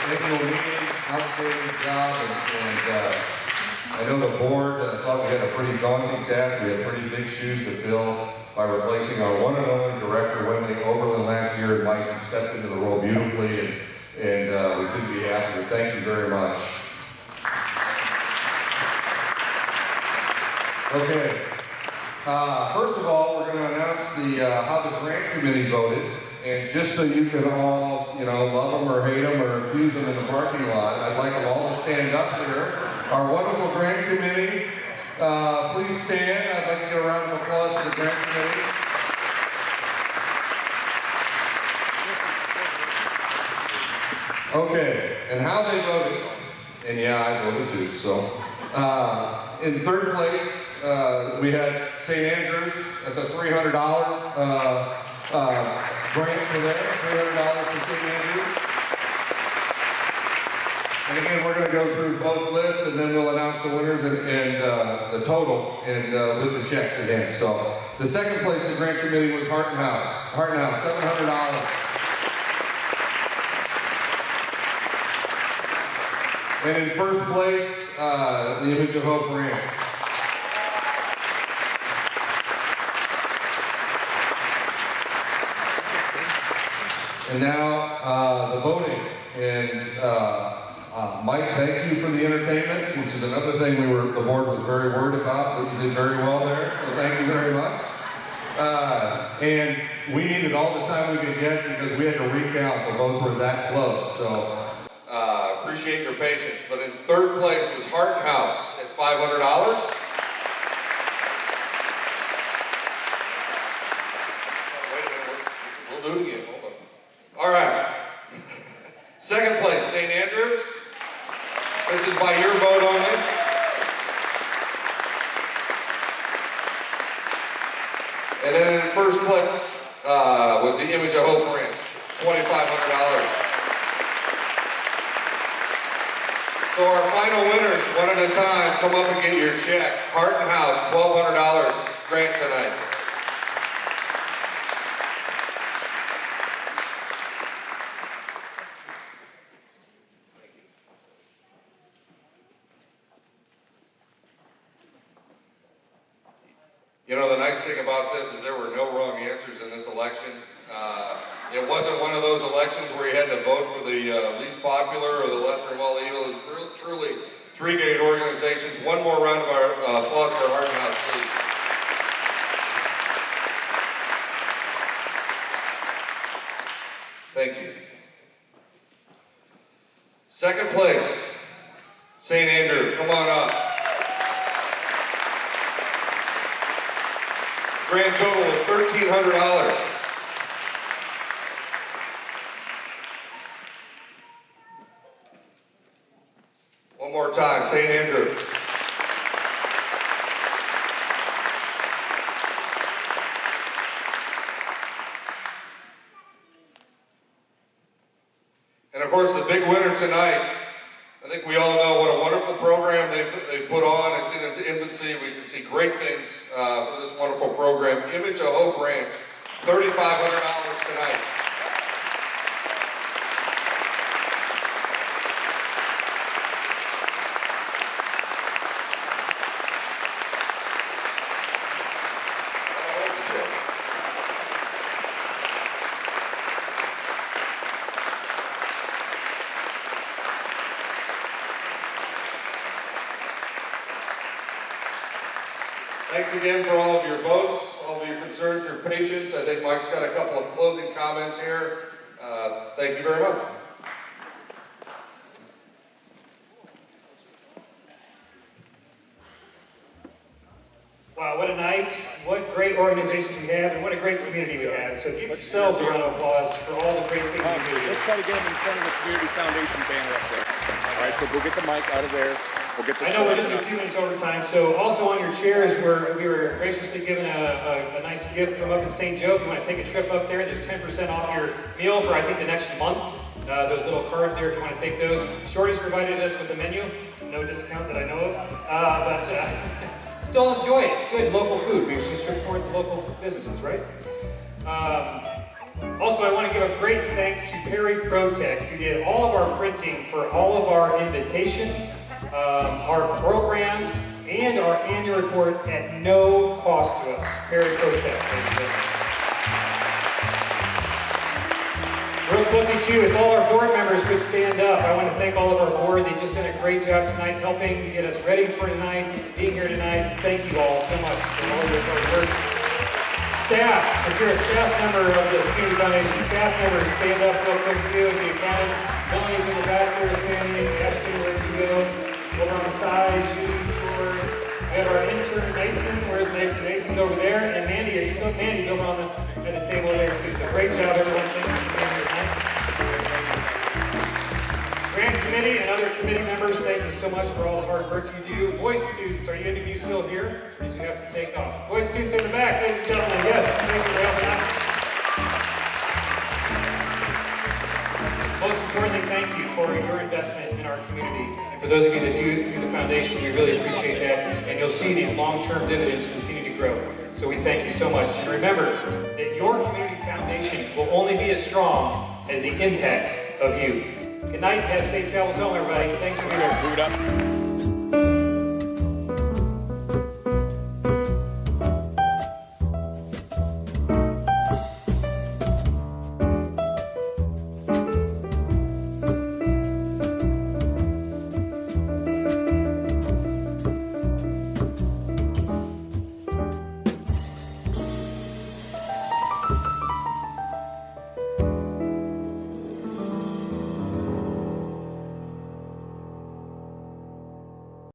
annual meeting, outstanding job, and I know the board thought we had a pretty daunting task. We had pretty big shoes to fill by replacing our one and only director, Wendy Oberlin, last year, and Mike stepped into the role beautifully, and we couldn't be happier. Thank you very much. Okay. First of all, we're going to announce how the grant committee voted, and just so you can all, love them or hate them or accuse them in the parking lot, I'd like them all to stand up here. Our wonderful grant committee, please stand. I'd like to give a round of applause to the grant committee. Okay, and how they voted, and yeah, I voted too, so. In third place, we had St. Andrews. That's a $300 grant for there. $300 for St. Andrews. And again, we're going to go through both lists, and then we'll announce the winners and the total, and with the checks at hand. So the second place in the grant committee was Hearten House. Hearten House, $700. And in first place, the Image of Hope Ranch. And now the voting. And Mike, thank you for the entertainment, which is another thing the board was very worried about, but you did very well there, so thank you very much. And we needed all the time we could get because we had to recount. The votes were that close, so appreciate your patience. But in third place was Hearten House at $500. Wait a minute, we'll do it again, hold on. All right. Second place, St. Andrews. This is by your vote only. And then in first place was the Image of Hope Ranch, $2,500. So our final winners, one at a time, come up and get your check. Hearten House, $1,200 grant tonight. You know, the nice thing about this is there were no wrong answers in this election. It wasn't one of those elections where you had to vote for the least popular or the lesser of all evil. It was truly three great organizations. One more round of our applause for Hearten House, please. Thank you. Second place, St. Andrew, come on up. Grand total of $1,300. One more time, St. Andrew. And of course, the big winner tonight, I think we all know what a wonderful program they've put on. It's in its infancy. We can see great things for this wonderful program. Image of Hope Ranch, $3,500 tonight. Thanks again for all of your votes, all of your concerns, your patience. I think Mike's got a couple of closing comments here. Thank you very much. Wow, what a night. What great organizations we have, and what a great community we have. So give yourselves a round of applause for all the great things you do. Let's try to get them in front of the Community Foundation banner up there. All right, so go get the mic out of there. We'll get I know we're just a few minutes over time, so also on your chairs, we were graciously given a nice gift from up in St. Joe. If you want to take a trip up there, there's 10% off your meal for, I think, the next month. Those little cards there if you want to take those. Shorty's provided us with the menu. No discount that I know of. But still enjoy it. It's good local food. We should support the local businesses, right? Also, I want to give a great thanks to Perry ProTech, who did all of our printing for all of our invitations, our programs, and our annual report at no cost to us. Perry ProTech. Real quickly too, if all our board members could stand up, I want to thank all of our board. They just done a great job tonight helping get us ready for tonight, being here tonight. Thank you all so much for all your hard work. Staff, if you're a staff member of the Community Foundation, staff members stand up real quick too and be counted. Melanie's in the back there standing, Ashton, where'd you go? Over on the side, Judy's forward. We have our intern Mason, where's Mason? Mason's over there, and Mandy, are you still? Mandy's over on at the table there too. So great job everyone, thank you for being here tonight. Grand committee and other committee members, thank you so much for all the hard work you do. Voice students, are any of you still here? Or did you have to take off? Voice students in the back, ladies and gentlemen, yes, thank you for helping out. Most importantly, thank you for your investment in our community. And for those of you that do through the foundation, we really appreciate that. And you'll see these long-term dividends continue to grow. So we thank you so much. And remember that your community foundation will only be as strong as the impact of you. Good night and have safe travels home, everybody. Thanks for being here. Boot up.